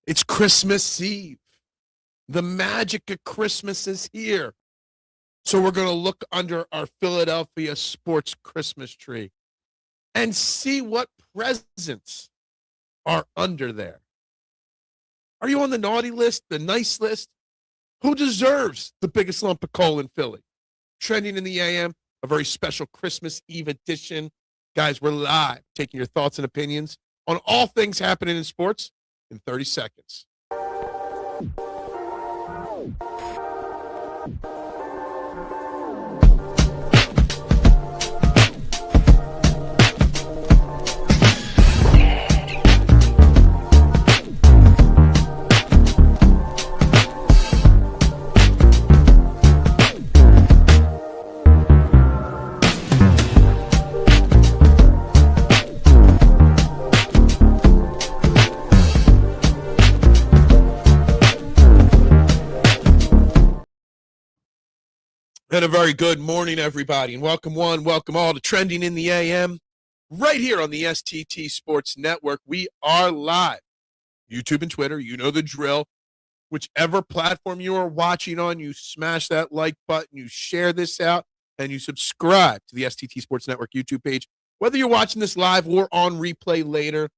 It's Christmas Eve. The magic of Christmas is here. So we're going to look under our Philadelphia sports Christmas tree and see what presents are under there. Are you on the naughty list, the nice list? Who deserves the biggest lump of coal in Philly? Trending in the AM, a very special Christmas Eve edition. Guys, we're live, taking your thoughts and opinions on all things happening in sports in 30 seconds. And a very good morning, everybody, and welcome one, welcome all to Trending in the AM, right here on the STT Sports Network. We are live, YouTube and Twitter, you know the drill. Whichever platform you are watching on, you smash that like button, you share this out, and you subscribe to the STT Sports Network YouTube page. Whether you're watching this live or on replay later,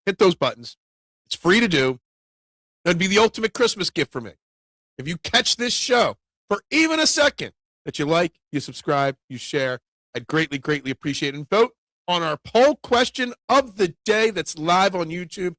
hit those buttons. It's free to do. That'd be the ultimate Christmas gift for me. If you catch this show for even a second, that you like, you subscribe, you share. I'd greatly, greatly appreciate it. And vote on our poll question of the day that's live on YouTube.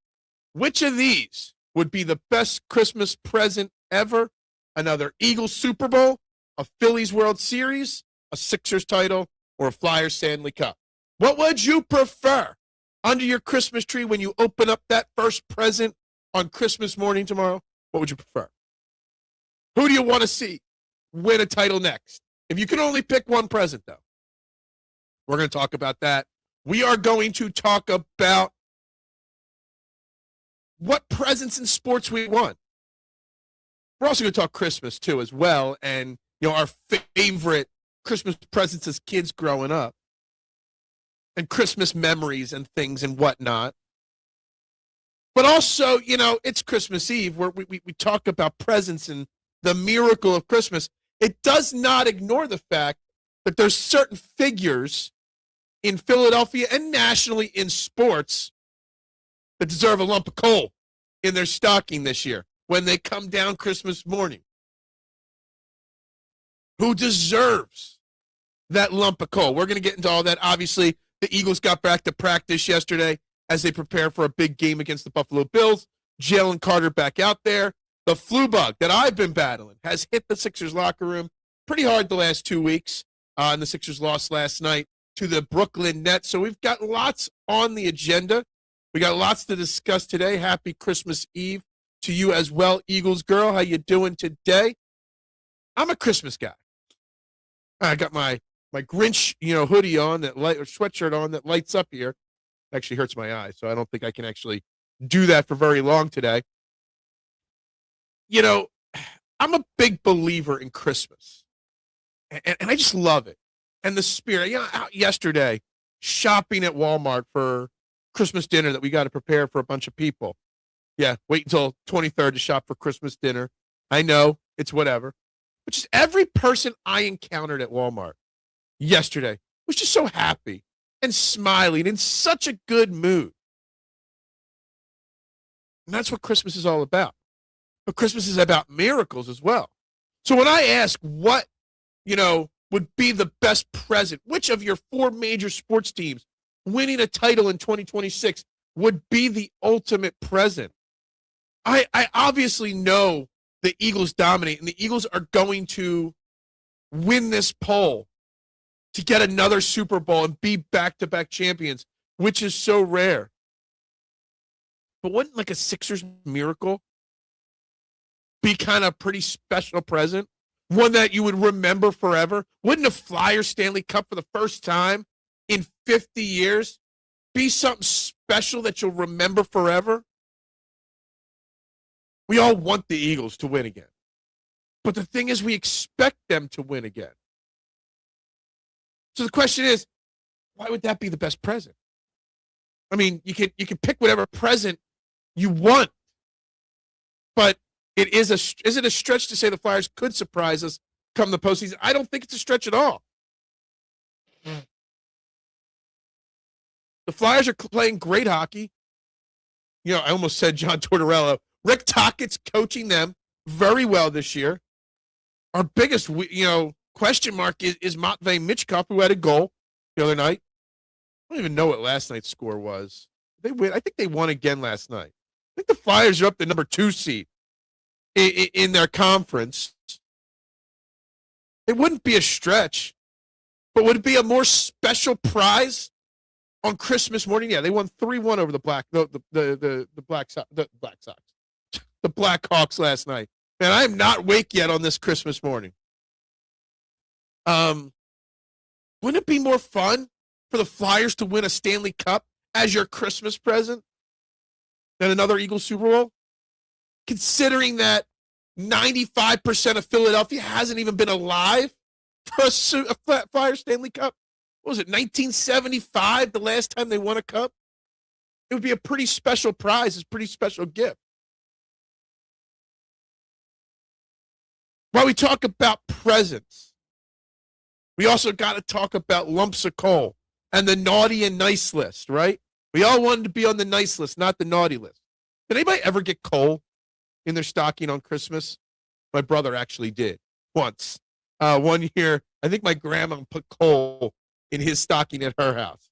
Which of these would be the best Christmas present ever? Another Eagles Super Bowl, a Phillies World Series, a Sixers title, or a Flyers Stanley Cup? What would you prefer under your Christmas tree when you open up that first present on Christmas morning tomorrow? What would you prefer? Who do you want to see win a title next? If you can only pick one present, though, we're going to talk about that. We are going to talk about what presents in sports we want. We're also going to talk Christmas, too, as well, and our favorite Christmas presents as kids growing up, and Christmas memories and things and whatnot. But also, it's Christmas Eve, where we talk about presents and the miracle of Christmas. It does not ignore the fact that there's certain figures in Philadelphia and nationally in sports that deserve a lump of coal in their stocking this year when they come down Christmas morning. Who deserves that lump of coal? We're going to get into all that. Obviously, the Eagles got back to practice yesterday as they prepare for a big game against the Buffalo Bills. Jalen Carter back out there. The flu bug that I've been battling has hit the Sixers locker room pretty hard the last 2 weeks. And the Sixers lost last night to the Brooklyn Nets. So we've got lots on the agenda. We got lots to discuss today. Happy Christmas Eve to you as well, Eagles girl. How you doing today? I'm a Christmas guy. I got my Grinch, hoodie on, that light or sweatshirt on that lights up here. It actually hurts my eyes, so I don't think I can actually do that for very long today. I'm a big believer in Christmas, and I just love it. And the spirit, out yesterday shopping at Walmart for Christmas dinner that we got to prepare for a bunch of people. Yeah, wait until 23rd to shop for Christmas dinner. I know, it's whatever. But just every person I encountered at Walmart yesterday was just so happy and smiling, in such a good mood. And that's what Christmas is all about. But Christmas is about miracles as well. So when I ask what, would be the best present, which of your four major sports teams winning a title in 2026 would be the ultimate present, I obviously know the Eagles dominate, and the Eagles are going to win this poll to get another Super Bowl and be back-to-back champions, which is so rare. But wouldn't like a Sixers miracle be kind of pretty special present? One that you would remember forever? Wouldn't a Flyers Stanley Cup for the first time in 50 years be something special that you'll remember forever? We all want the Eagles to win again. But the thing is, we expect them to win again. So the question is, why would that be the best present? I mean, you can pick whatever present you want. But is it a stretch to say the Flyers could surprise us come the postseason? I don't think it's a stretch at all. The Flyers are playing great hockey. I almost said John Tortorella. Rick Tockett's coaching them very well this year. Our biggest, question mark is Matvei Michkov, who had a goal the other night. I don't even know what last night's score was. They win. I think they won again last night. I think the Flyers are up the number 2 seed in their conference. It wouldn't be a stretch, but would it be a more special prize on Christmas morning? Yeah, they won 3-1 over the Blackhawks last night. And I am not awake yet on this Christmas morning. Wouldn't it be more fun for the Flyers to win a Stanley Cup as your Christmas present than another Eagles Super Bowl? Considering that 95% of Philadelphia hasn't even been alive for a Flyers Stanley Cup. What was it, 1975, the last time they won a cup? It would be a pretty special prize. It's a pretty special gift. While we talk about presents, we also got to talk about lumps of coal and the naughty and nice list, right? We all wanted to be on the nice list, not the naughty list. Did anybody ever get coal in their stocking on Christmas? My brother actually did once. One year, I think my grandma put coal in his stocking at her house.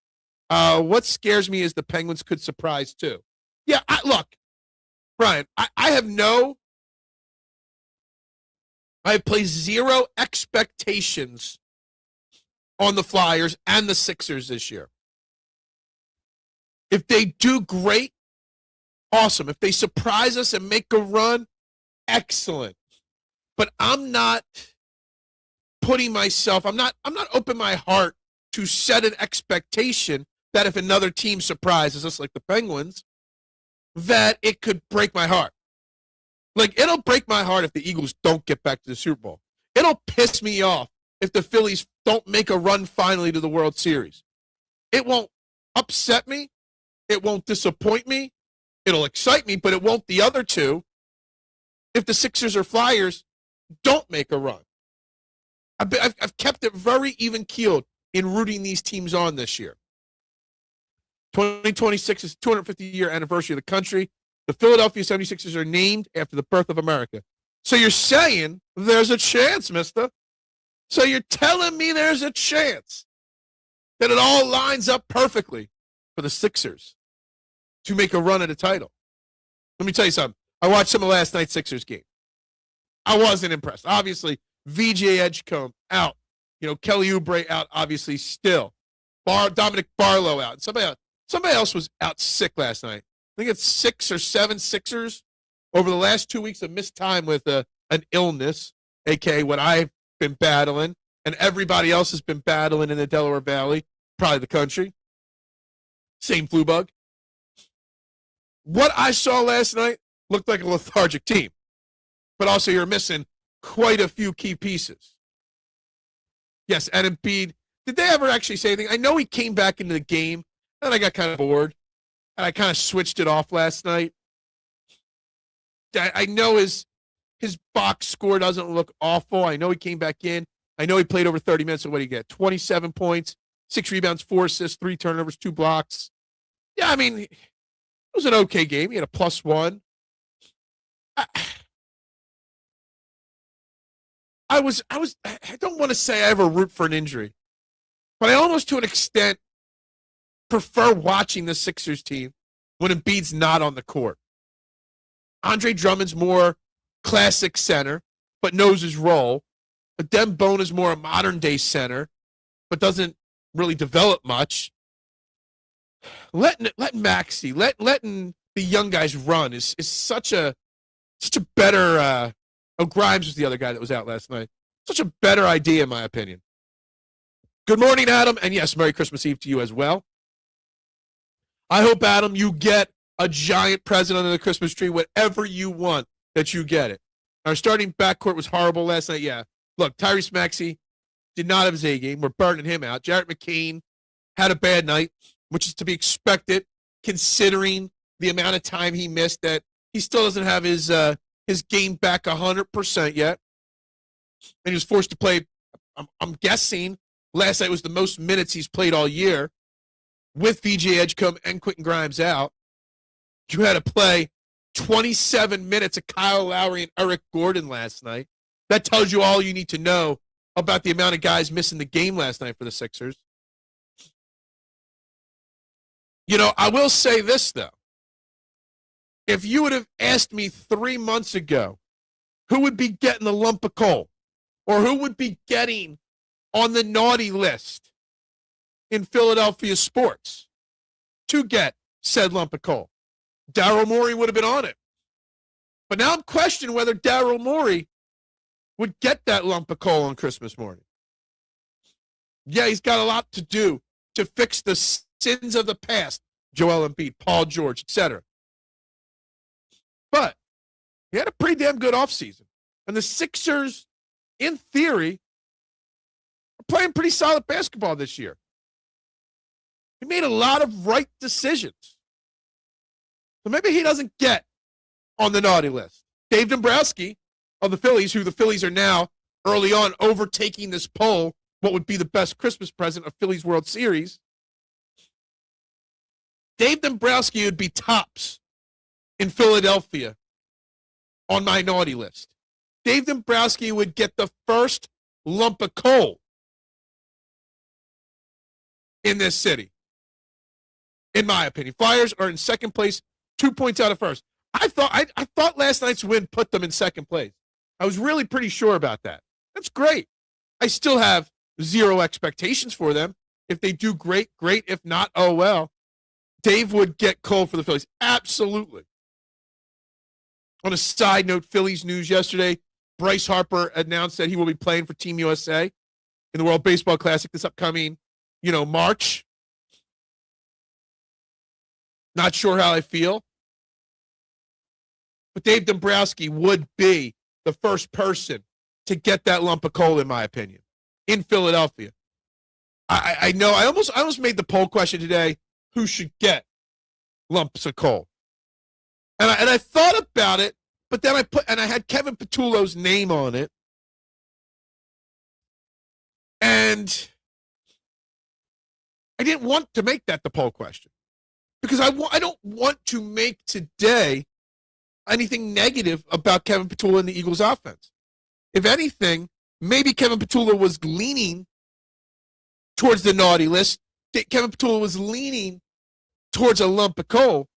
What scares me is the Penguins could surprise too. Yeah, look, Brian, I have placed zero expectations on the Flyers and the Sixers this year. If they do great, awesome. If they surprise us and make a run, excellent. But I'm not putting myself, I'm not open my heart to set an expectation that if another team surprises us like the Penguins, that it could break my heart. Like, it'll break my heart if the Eagles don't get back to the Super Bowl. It'll piss me off if the Phillies don't make a run finally to the World Series. It won't upset me. It won't disappoint me. It'll excite me, but it won't the other two if the Sixers or Flyers don't make a run. I've kept it very even-keeled in rooting these teams on this year. 2026 is the 250-year anniversary of the country. The Philadelphia 76ers are named after the birth of America. So you're saying there's a chance, mister. So you're telling me there's a chance that it all lines up perfectly for the Sixers to make a run at a title. Let me tell you something. I watched some of last night's Sixers game. I wasn't impressed. Obviously, VJ Edgecombe out. Kelly Oubre out, obviously, still. Dominic Barlow out. Somebody else was out sick last night. I think it's 6 or 7 Sixers over the last 2 weeks have missed time with an illness, a.k.a. what I've been battling, and everybody else has been battling in the Delaware Valley, probably the country. Same flu bug. What I saw last night looked like a lethargic team, but also you're missing quite a few key pieces. Yes, and Embiid, did they ever actually say anything? I know he came back into the game, and I got kind of bored. And I kind of switched it off last night. I know his box score doesn't look awful. I know he came back in. I know he played over 30 minutes. So what did he get? 27 points, 6 rebounds, 4 assists, 3 turnovers, 2 blocks. Yeah, I mean, it was an okay game. He had a +1. I don't want to say I ever root for an injury, but I almost to an extent prefer watching the Sixers team when Embiid's not on the court. Andre Drummond's more classic center, but knows his role. Adem Bone is more a modern-day center, but doesn't really develop much. Letting the young guys run is such a better. Grimes was the other guy that was out last night. Such a better idea, in my opinion. Good morning, Adam, and yes, Merry Christmas Eve to you as well. I hope, Adam, you get a giant present under the Christmas tree, whatever you want, that you get it. Our starting backcourt was horrible last night. Yeah. Look, Tyrese Maxey did not have his A game. We're burning him out. Jarrett McCain had a bad night, which is to be expected considering the amount of time he missed, that he still doesn't have his his game back 100% yet. And he was forced to play, I'm guessing, last night was the most minutes he's played all year with VJ Edgecombe and Quentin Grimes out. You had to play 27 minutes of Kyle Lowry and Eric Gordon last night. That tells you all you need to know about the amount of guys missing the game last night for the Sixers. You know, I will say this, though. If you would have asked me 3 months ago who would be getting the lump of coal or who would be getting on the naughty list in Philadelphia sports to get said lump of coal, Daryl Morey would have been on it. But now I'm questioning whether Daryl Morey would get that lump of coal on Christmas morning. Yeah, he's got a lot to do to fix the sins of the past, Joel Embiid, Paul George, etc. But he had a pretty damn good offseason. And the Sixers, in theory, are playing pretty solid basketball this year. He made a lot of right decisions. So maybe he doesn't get on the naughty list. Dave Dombrowski of the Phillies, who the Phillies are now early on overtaking this poll, what would be the best Christmas present of Phillies World Series. Dave Dombrowski would be tops in Philadelphia on my naughty list. Dave Dombrowski would get the first lump of coal in this city, in my opinion. Flyers are in second place, 2 points out of first. I thought last night's win put them in second place. I was really pretty sure about that. That's great. I still have zero expectations for them. If they do great, great. If not, oh well. Dave would get coal for the Phillies. Absolutely. On a side note, Phillies news yesterday, Bryce Harper announced that he will be playing for Team USA in the World Baseball Classic this upcoming, March. Not sure how I feel. But Dave Dombrowski would be the first person to get that lump of coal, in my opinion, in Philadelphia. I know. I almost made the poll question today: who should get lumps of coal? And I thought about it, but then I had Kevin Patullo's name on it, and I didn't want to make that the poll question because I don't want to make today anything negative about Kevin Patullo and the Eagles offense. If anything, maybe Kevin Patullo was leaning towards the naughty list. Kevin Patullo was leaning towards a lump of coal.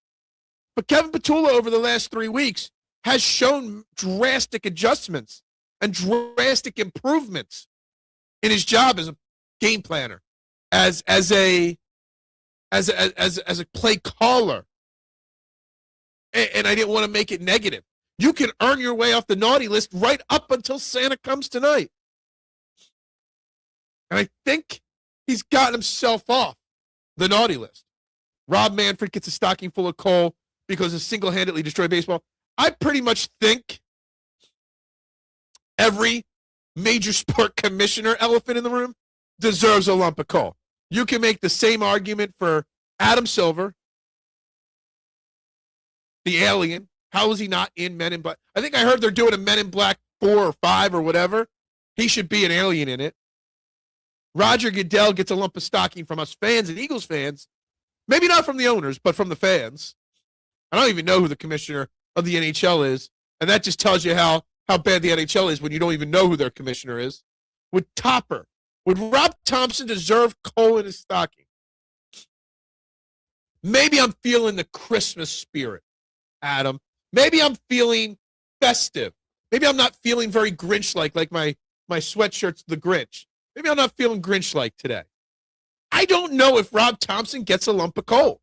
But Kevin Patullo over the last 3 weeks has shown drastic adjustments and drastic improvements in his job as a game planner, as a play caller. And I didn't want to make it negative. You can earn your way off the naughty list right up until Santa comes tonight. And I think he's gotten himself off the naughty list. Rob Manfred gets a stocking full of coal because he single-handedly destroyed baseball. I pretty much think every major sport commissioner elephant in the room deserves a lump of coal. You can make the same argument for Adam Silver, the alien. How is he not in Men in Black? I think I heard they're doing a Men in Black 4 or 5 or whatever. He should be an alien in it. Roger Goodell gets a lump of stocking from us fans and Eagles fans. Maybe not from the owners, but from the fans. I don't even know who the commissioner of the NHL is, and that just tells you how bad the NHL is when you don't even know who their commissioner is. Would Rob Thompson deserve coal in his stocking? Maybe I'm feeling the Christmas spirit, Adam. Maybe I'm feeling festive. Maybe I'm not feeling very Grinch-like my sweatshirt's the Grinch. Maybe I'm not feeling Grinch-like today. I don't know if Rob Thompson gets a lump of coal.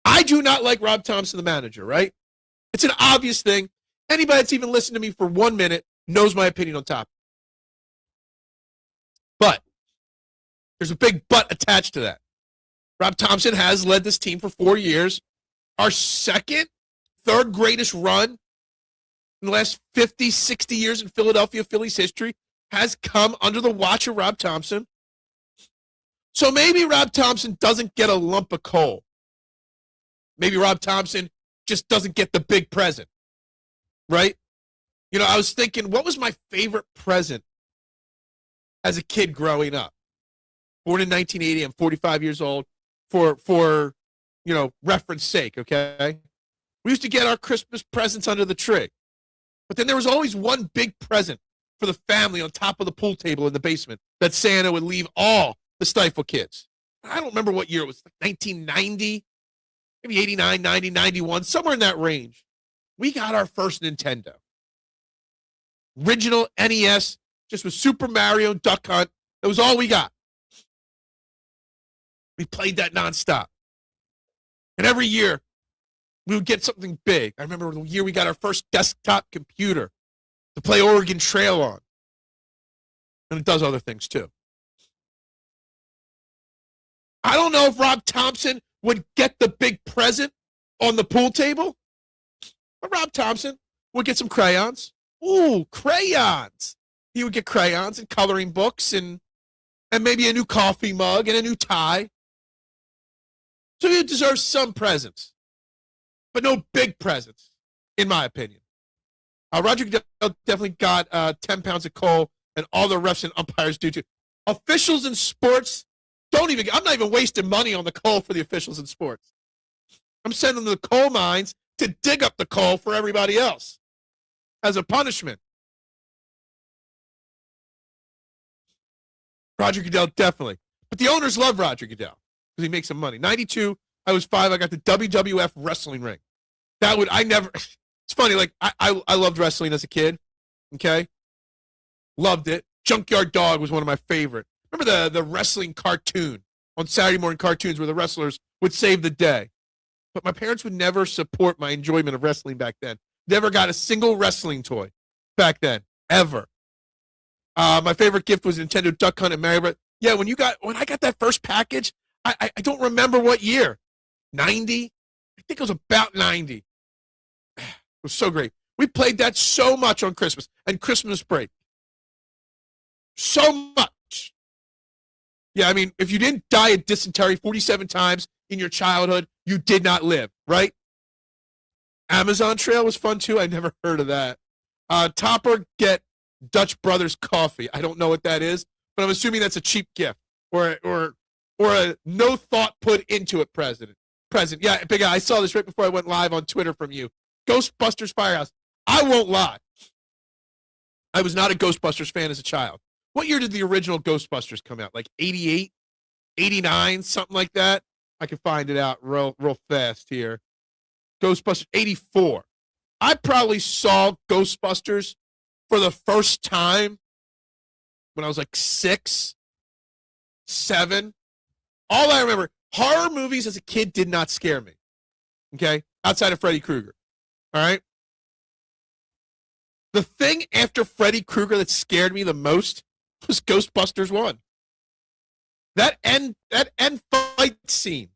I do not like Rob Thompson, the manager, right? It's an obvious thing. Anybody that's even listened to me for 1 minute knows my opinion on top. But there's a big but attached to that. Rob Thompson has led this team for 4 years. Our third greatest run in the last 50, 60 years in Philadelphia Phillies history has come under the watch of Rob Thompson. So maybe Rob Thompson doesn't get a lump of coal. Maybe Rob Thompson just doesn't get the big present. right? You know, I was thinking, what was my favorite present as a kid growing up? Born in 1980, I'm 45 years old. For reference sake, okay? We used to get our Christmas presents under the tree. But then there was always one big present for the family on top of the pool table in the basement that Santa would leave all the Stiefel kids. I don't remember what year it was, like 1990, maybe 89, 90, 91, somewhere in that range. We got our first Nintendo. Original NES, just with Super Mario, Duck Hunt. That was all we got. We played that nonstop. And every year, we would get something big. I remember the year we got our first desktop computer to play Oregon Trail on. And it does other things too. I don't know if Rob Thompson would get the big present on the pool table, but Rob Thompson would get some crayons. Ooh, crayons. He would get crayons and coloring books and maybe a new coffee mug and a new tie. So he deserves some presents, but no big presents, in my opinion. Roger Goodell definitely got 10 pounds of coal, and all the refs and umpires do too. Officials in sports, I'm not even wasting money on the coal for the officials in sports. I'm sending them to the coal mines to dig up the coal for everybody else as a punishment. Roger Goodell, definitely. But the owners love Roger Goodell because he makes some money. 92, I was 5, I got the WWF wrestling ring. It's funny, like, I loved wrestling as a kid, okay? Loved it. Junkyard Dog was one of my favorite. Remember the wrestling cartoon on Saturday morning cartoons where the wrestlers would save the day? But my parents would never support my enjoyment of wrestling back then. Never got a single wrestling toy back then, ever. My favorite gift was Nintendo Duck Hunt and Mario Bros. Yeah, when I got that first package, I don't remember what year. 90? I think it was about 90. It was so great. We played that so much on Christmas and Christmas break. So much. Yeah, I mean, if you didn't die of dysentery 47 times in your childhood, you did not live, right? Amazon Trail was fun too. I never heard of that. Topper get Dutch Brothers coffee. I don't know what that is, but I'm assuming that's a cheap gift or a no thought put into it present. Yeah, Big Guy, I saw this right before I went live on Twitter from you. Ghostbusters Firehouse. I won't lie. I was not a Ghostbusters fan as a child. What year did the original Ghostbusters come out? Like 88, 89, something like that? I can find it out real fast here. Ghostbusters 84. I probably saw Ghostbusters for the first time when I was like 6, 7. All I remember, horror movies as a kid did not scare me. Okay? Outside of Freddy Krueger. All right? The thing after Freddy Krueger that scared me the most was Ghostbusters 1. That end fight scene.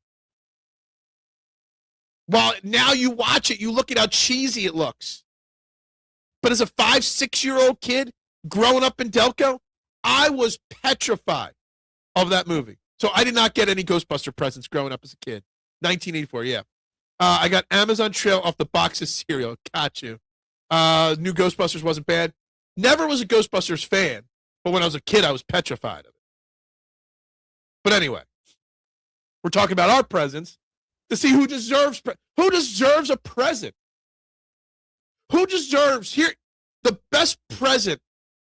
While now you watch it, you look at how cheesy it looks. But as a 5, 6-year-old kid growing up in Delco, I was petrified of that movie. So I did not get any Ghostbuster presents growing up as a kid. 1984, yeah. I got Amazon Trail off the box of cereal. Got you. New Ghostbusters wasn't bad. Never was a Ghostbusters fan, but when I was a kid, I was petrified of it. But anyway, we're talking about our presents to see who deserves a present. Who deserves the best present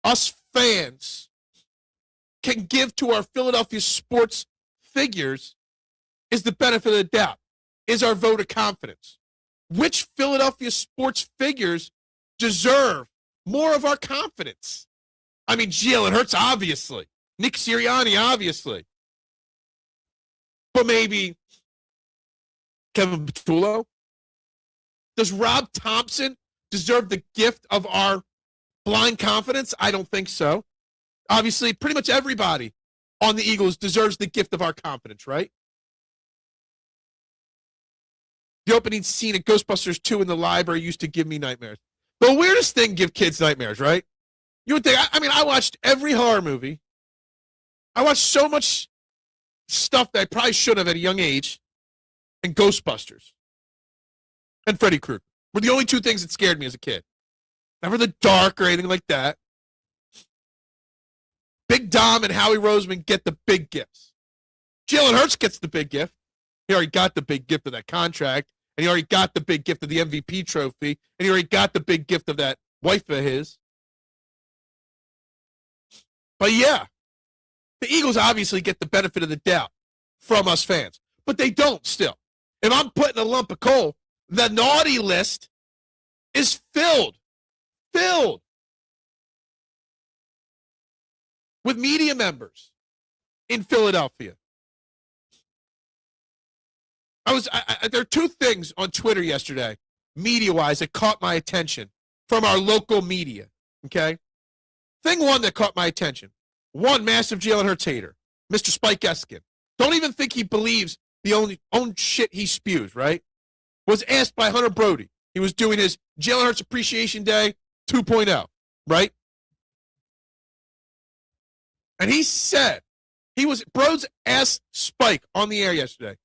us fans can give to our Philadelphia sports figures is the benefit of the doubt, is our vote of confidence. Which Philadelphia sports figures deserve more of our confidence? I mean, Jalen Hurts, obviously. Nick Sirianni, obviously. But maybe Kevin Patullo? Does Rob Thompson deserve the gift of our blind confidence? I don't think so. Obviously, pretty much everybody on the Eagles deserves the gift of our confidence, right? The opening scene at Ghostbusters 2 in the library used to give me nightmares. The weirdest thing give kids nightmares, right? You would think, I watched every horror movie. I watched so much stuff that I probably shouldn't have at a young age. And Ghostbusters. And Freddy Krueger were the only two things that scared me as a kid. Never the dark or anything like that. Big Dom and Howie Roseman get the big gifts. Jalen Hurts gets the big gift. He already got the big gift of that contract, and he already got the big gift of the MVP trophy, and he already got the big gift of that wife of his. But yeah, the Eagles obviously get the benefit of the doubt from us fans, but they don't still. If I'm putting a lump of coal, the naughty list is filled with media members in Philadelphia. There are two things on Twitter yesterday, media-wise, that caught my attention from our local media, okay? Thing one that caught my attention, one massive Jalen Hurts hater, Mr. Spike Eskin. Don't even think he believes the own shit he spews, right? Was asked by Hunter Brody. He was doing his Jalen Hurts Appreciation Day 2.0, right? And he said, Bros asked Spike on the air yesterday,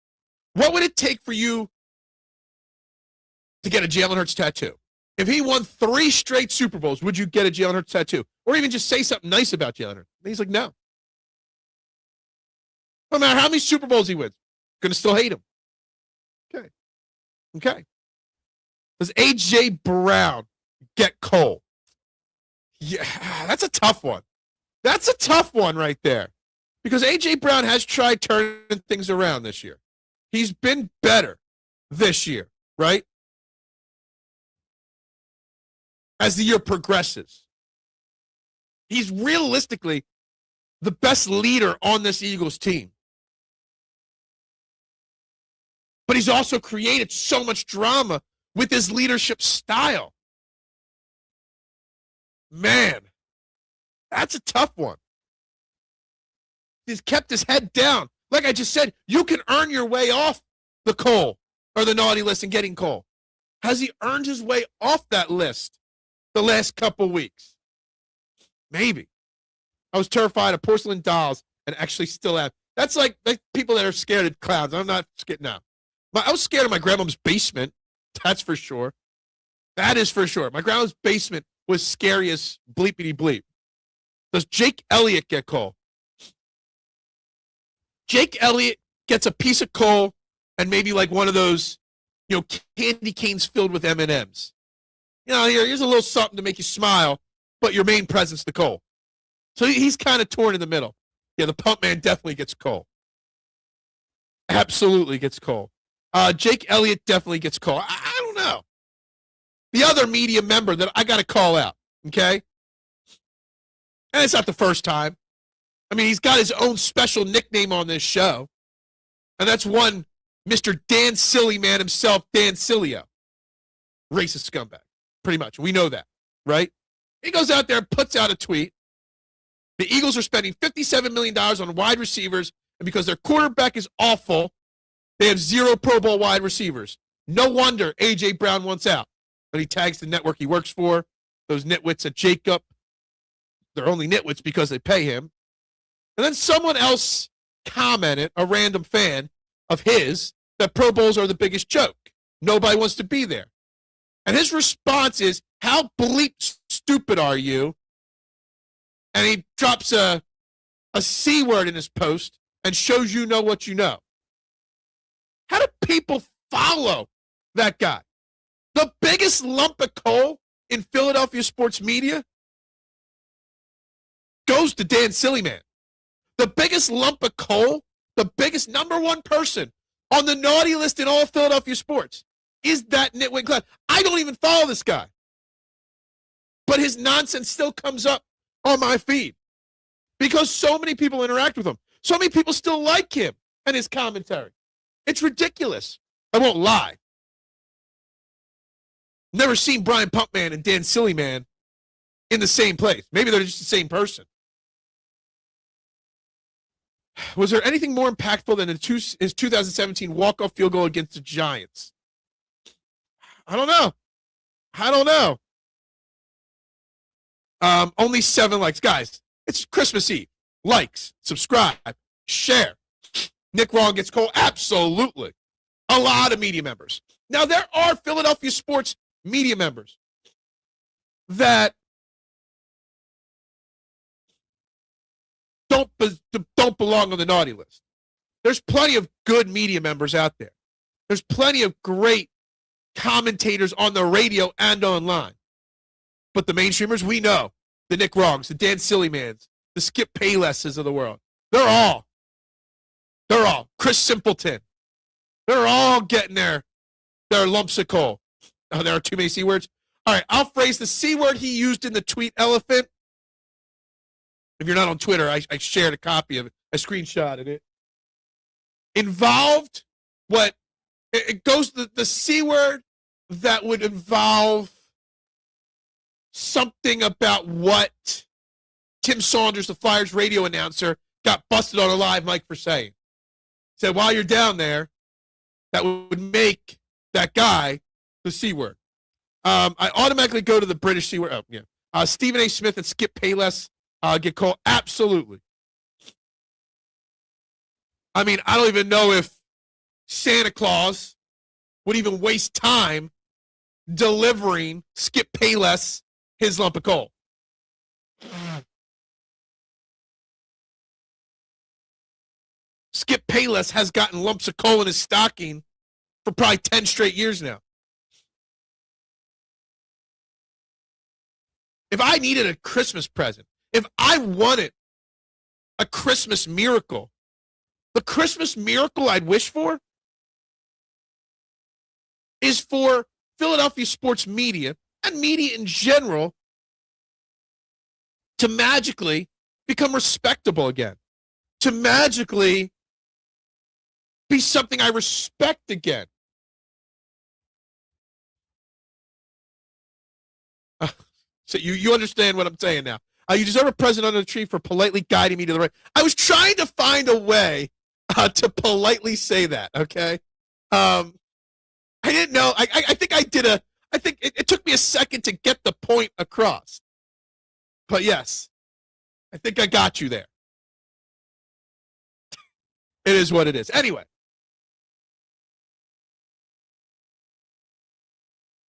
what would it take for you to get a Jalen Hurts tattoo? If he won 3 straight Super Bowls, would you get a Jalen Hurts tattoo? Or even just say something nice about Jalen Hurts? And he's like, no. No matter how many Super Bowls he wins, going to still hate him. Okay. Does A.J. Brown get Cole? Yeah, that's a tough one. That's a tough one right there. Because A.J. Brown has tried turning things around this year. He's been better this year, right? As the year progresses. He's realistically the best leader on this Eagles team. But he's also created so much drama with his leadership style. Man, that's a tough one. He's kept his head down. Like I just said, you can earn your way off the coal or the naughty list and getting coal. Has he earned his way off that list the last couple weeks? Maybe. I was terrified of porcelain dolls and actually still am. That's like people that are scared of clowns. I'm not scared now. I was scared of my grandma's basement. That's for sure. That is for sure. My grandma's basement was scary as bleepity bleep. Does Jake Elliott get coal? Jake Elliott gets a piece of coal and maybe like one of those, candy canes filled with M&Ms. Here's a little something to make you smile, but your main present's the coal. So he's kind of torn in the middle. Yeah, the pump man definitely gets coal. Absolutely gets coal. Jake Elliott definitely gets coal. I don't know. The other media member that I got to call out, okay? And it's not the first time. I mean, he's got his own special nickname on this show. And that's one Mr. Dan Silly Man himself, Dan Silio. Racist scumbag, pretty much. We know that, right? He goes out there and puts out a tweet. The Eagles are spending $57 million on wide receivers, and because their quarterback is awful, they have 0 Pro Bowl wide receivers. No wonder A.J. Brown wants out. But he tags the network he works for, those nitwits at Jacob. They're only nitwits because they pay him. And then someone else commented, a random fan of his, that Pro Bowls are the biggest joke. Nobody wants to be there. And his response is, how bleep stupid are you? And he drops a C word in his post and shows you know what you know. How do people follow that guy? The biggest lump of coal in Philadelphia sports media goes to Dan Sillyman. The biggest lump of coal, the biggest number one person on the naughty list in all of Philadelphia sports is that nitwit clown. I don't even follow this guy. But his nonsense still comes up on my feed because so many people interact with him. So many people still like him and his commentary. It's ridiculous. I won't lie. Never seen Brian Pumpman and Dan Sillyman in the same place. Maybe they're just the same person. Was there anything more impactful than his 2017 walk-off field goal against the Giants? I don't know. Only 7 likes. Guys, it's Christmas Eve. Likes, subscribe, share. Nick Wrong gets coal. Absolutely. A lot of media members. Now, there are Philadelphia sports media members that don't belong on the naughty list. There's plenty of good media members out there. There's plenty of great commentators on the radio and online. But the mainstreamers, we know, the Nick Wrongs, the Dan Sillymans, the Skip Paylesses of the world, they're all, Chris Simpleton, they're all getting their lumps of coal. Oh, there are too many C words. All right, I'll phrase the C word he used in the tweet elephant. If you're not on Twitter, I shared a copy of it. I screenshotted it. Involved what it goes the C word that would involve something about what Tim Saunders, the Flyers radio announcer, got busted on a live mic for saying. Said, while you're down there, that would make that guy the C word. I automatically go to the British C word. Oh, yeah. Stephen A. Smith and Skip Payless get called. Absolutely. I mean, I don't even know if Santa Claus would even waste time delivering Skip Payless his lump of coal. Skip Payless has gotten lumps of coal in his stocking for probably 10 straight years now. If I needed a Christmas present, if I wanted a Christmas miracle, the Christmas miracle I'd wish for is for Philadelphia sports media and media in general to magically become respectable again, to magically be something I respect again. So you understand what I'm saying now. You deserve a present under the tree for politely guiding me to the right. I was trying to find a way to politely say that, okay? I didn't know. I think I did I think it took me a second to get the point across. But yes, I think I got you there. It is what it is. Anyway.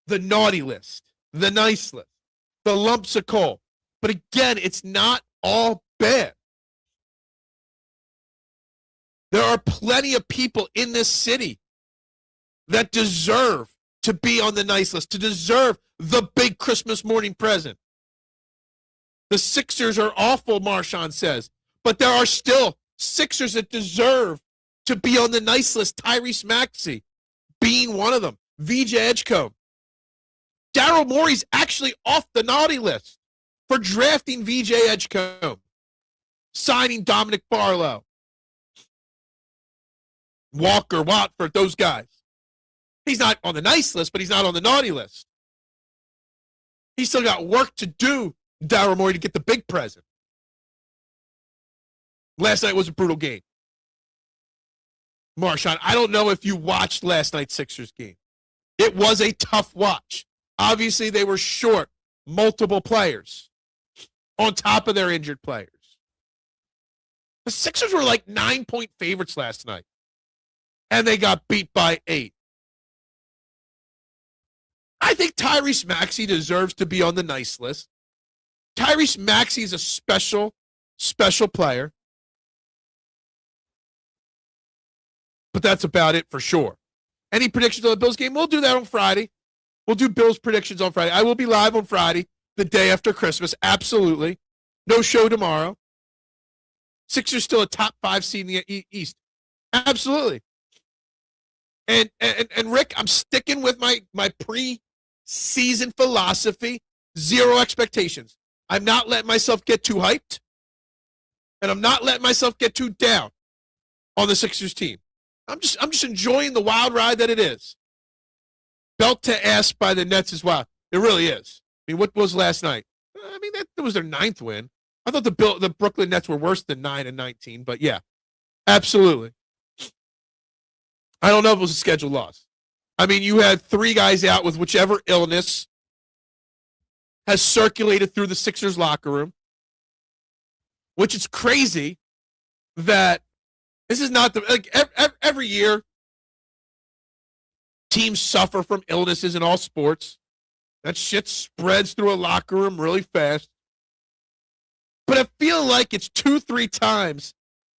The naughty list, the nice list, the lumps of coal. But again, it's not all bad. There are plenty of people in this city that deserve to be on the nice list, to deserve the big Christmas morning present. The Sixers are awful, Marshawn says, but there are still Sixers that deserve to be on the nice list. Tyrese Maxey being one of them. VJ Edgecombe. Daryl Morey's actually off the naughty list for drafting VJ Edgecombe, signing Dominic Barlow, Walker, Watford, those guys. He's not on the nice list, but he's not on the naughty list. He's still got work to do, Daryl Morey, to get the big present. Last night was a brutal game. Marshawn, I don't know if you watched last night's Sixers game. It was a tough watch. Obviously, they were short multiple players on top of their injured players. The Sixers were like 9-point favorites last night, and they got beat by 8. I think Tyrese Maxey deserves to be on the nice list. Tyrese Maxey is a special, special player. But that's about it for sure. Any predictions on the Bills game? We'll do that on Friday. We'll do Bills predictions on Friday. I will be live on Friday, the day after Christmas. Absolutely. No show tomorrow. Sixers still a top 5 seed in the East. Absolutely. And Rick, I'm sticking with my pre-season philosophy. 0 expectations. I'm not letting myself get too hyped. And I'm not letting myself get too down on the Sixers team. I'm just enjoying the wild ride that it is. Belt to ass by the Nets as well. It really is. I mean, what was last night? I mean, that was their 9th win. I thought the Brooklyn Nets were worse than 9-19, but yeah, absolutely. I don't know if it was a scheduled loss. I mean, you had 3 guys out with whichever illness has circulated through the Sixers locker room, which is crazy that this is not every year teams suffer from illnesses in all sports. That shit spreads through a locker room really fast. But I feel like it's 2-3 times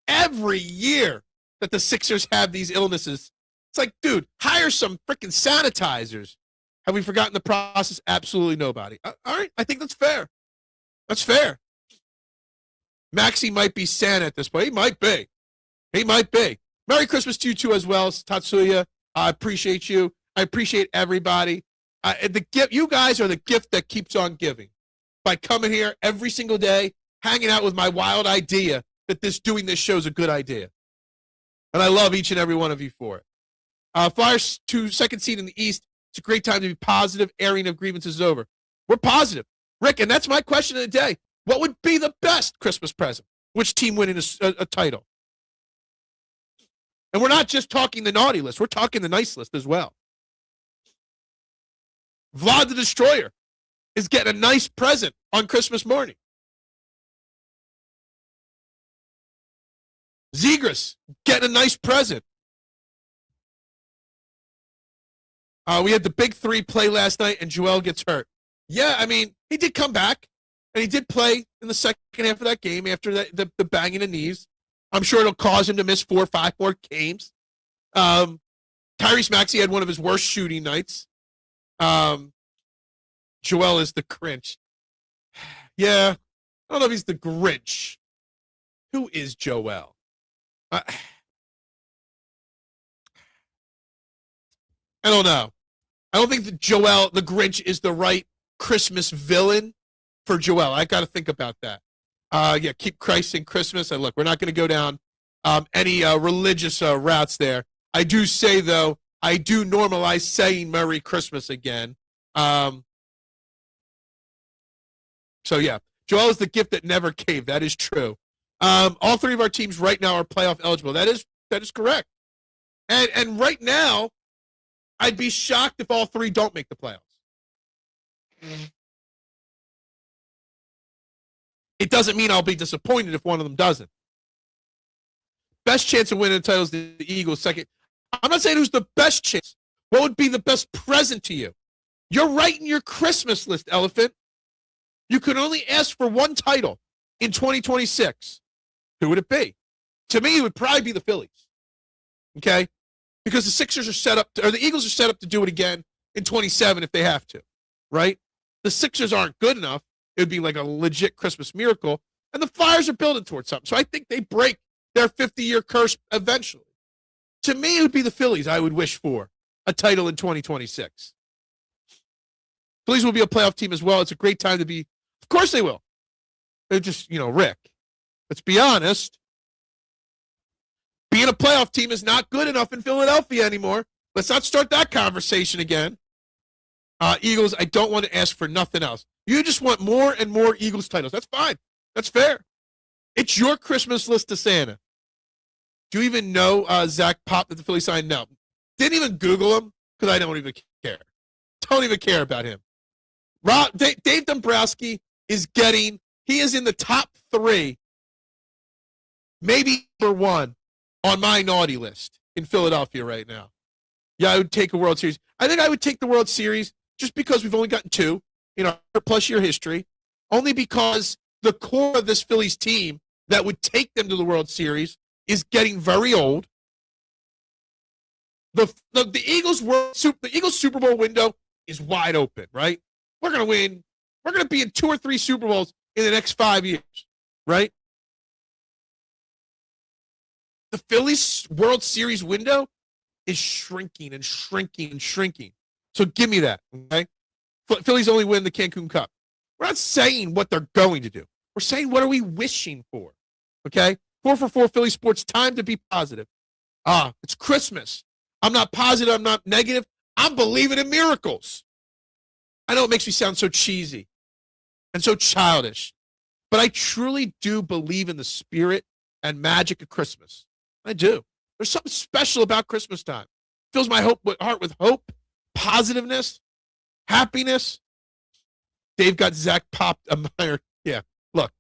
every year that the Sixers have these illnesses. It's like, dude, hire some freaking sanitizers. Have we forgotten the process? Absolutely nobody. All right, I think that's fair. That's fair. Maxey might be Santa at this point. He might be. He might be. Merry Christmas to you, too, as well, Tatsuya. I appreciate you. I appreciate everybody. You guys are the gift that keeps on giving. By coming here every single day, hanging out with my wild idea that doing this show is a good idea. And I love each and every one of you for it. Flyers to second seed in the East. It's a great time to be positive. Airing of grievances is over. We're positive. Rick, and that's my question of the day. What would be the best Christmas present? Which team winning a title? And we're not just talking the naughty list. We're talking the nice list as well. Vlad the Destroyer is getting a nice present on Christmas morning. Zegras getting a nice present. We had the big three play last night, and Joel gets hurt. Yeah, I mean, he did come back, and he did play in the second half of that game after the banging of knees. I'm sure it'll cause him to miss 4 or 5 more games. Tyrese Maxey had one of his worst shooting nights. Joel is the Grinch. Yeah, I don't know if he's the Grinch. Who is Joel? I don't know. I don't think that Joel, the Grinch, is the right Christmas villain for Joel. I got to think about that. Yeah, keep Christ in Christmas. And look, we're not going to go down any religious routes there. I do say, though, I do normalize saying Merry Christmas again. So, yeah, Joel is the gift that never caved. That is true. All three of our teams right now are playoff eligible. That is correct. And right now, I'd be shocked if all three don't make the playoffs. It doesn't mean I'll be disappointed if one of them doesn't. Best chance of winning the title is the Eagles. Second. I'm not saying who's the best chance. What would be the best present to you? You're writing your Christmas list, Elephant. You could only ask for one title in 2026. Who would it be? To me, it would probably be the Phillies. Okay? Because the Sixers are set up, or the Eagles are set up to do it again in 27 if they have to, right? The Sixers aren't good enough. It would be like a legit Christmas miracle. And the Flyers are building towards something. So I think they break their 50-year curse eventually. To me, it would be the Phillies I would wish for a title in 2026. Phillies will be a playoff team as well. It's a great time to be. Of course they will. They're just, Rick, let's be honest. Being a playoff team is not good enough in Philadelphia anymore. Let's not start that conversation again. Eagles, I don't want to ask for nothing else. You just want more and more Eagles titles. That's fine. That's fair. It's your Christmas list to Santa. Do you even know Zach Pop that the Phillies signed? No. Didn't even Google him because I don't even care. Don't even care about him. Dave Dombrowski he is in the top 3, maybe number 1 on my naughty list in Philadelphia right now. Yeah, I would take a World Series. I think I would take the World Series just because we've only gotten 2 in our plus-year history, only because the core of this Phillies team that would take them to the World Series is getting very old. The Eagles Super Bowl window is wide open, right? We're going to win. We're going to be in 2 or 3 Super Bowls in the next 5 years, right? The Phillies World Series window is shrinking and shrinking and shrinking. So give me that, okay? Phillies only win the Cancun Cup. We're not saying what they're going to do. We're saying what are we wishing for, okay? 4 for 4 Philly Sports, time to be positive. It's Christmas. I'm not positive. I'm not negative. I'm believing in miracles. I know it makes me sound so cheesy and so childish, but I truly do believe in the spirit and magic of Christmas. I do. There's something special about Christmas time. It fills my heart with hope, positiveness, happiness. Dave got Zach Pop admired. Yeah, look,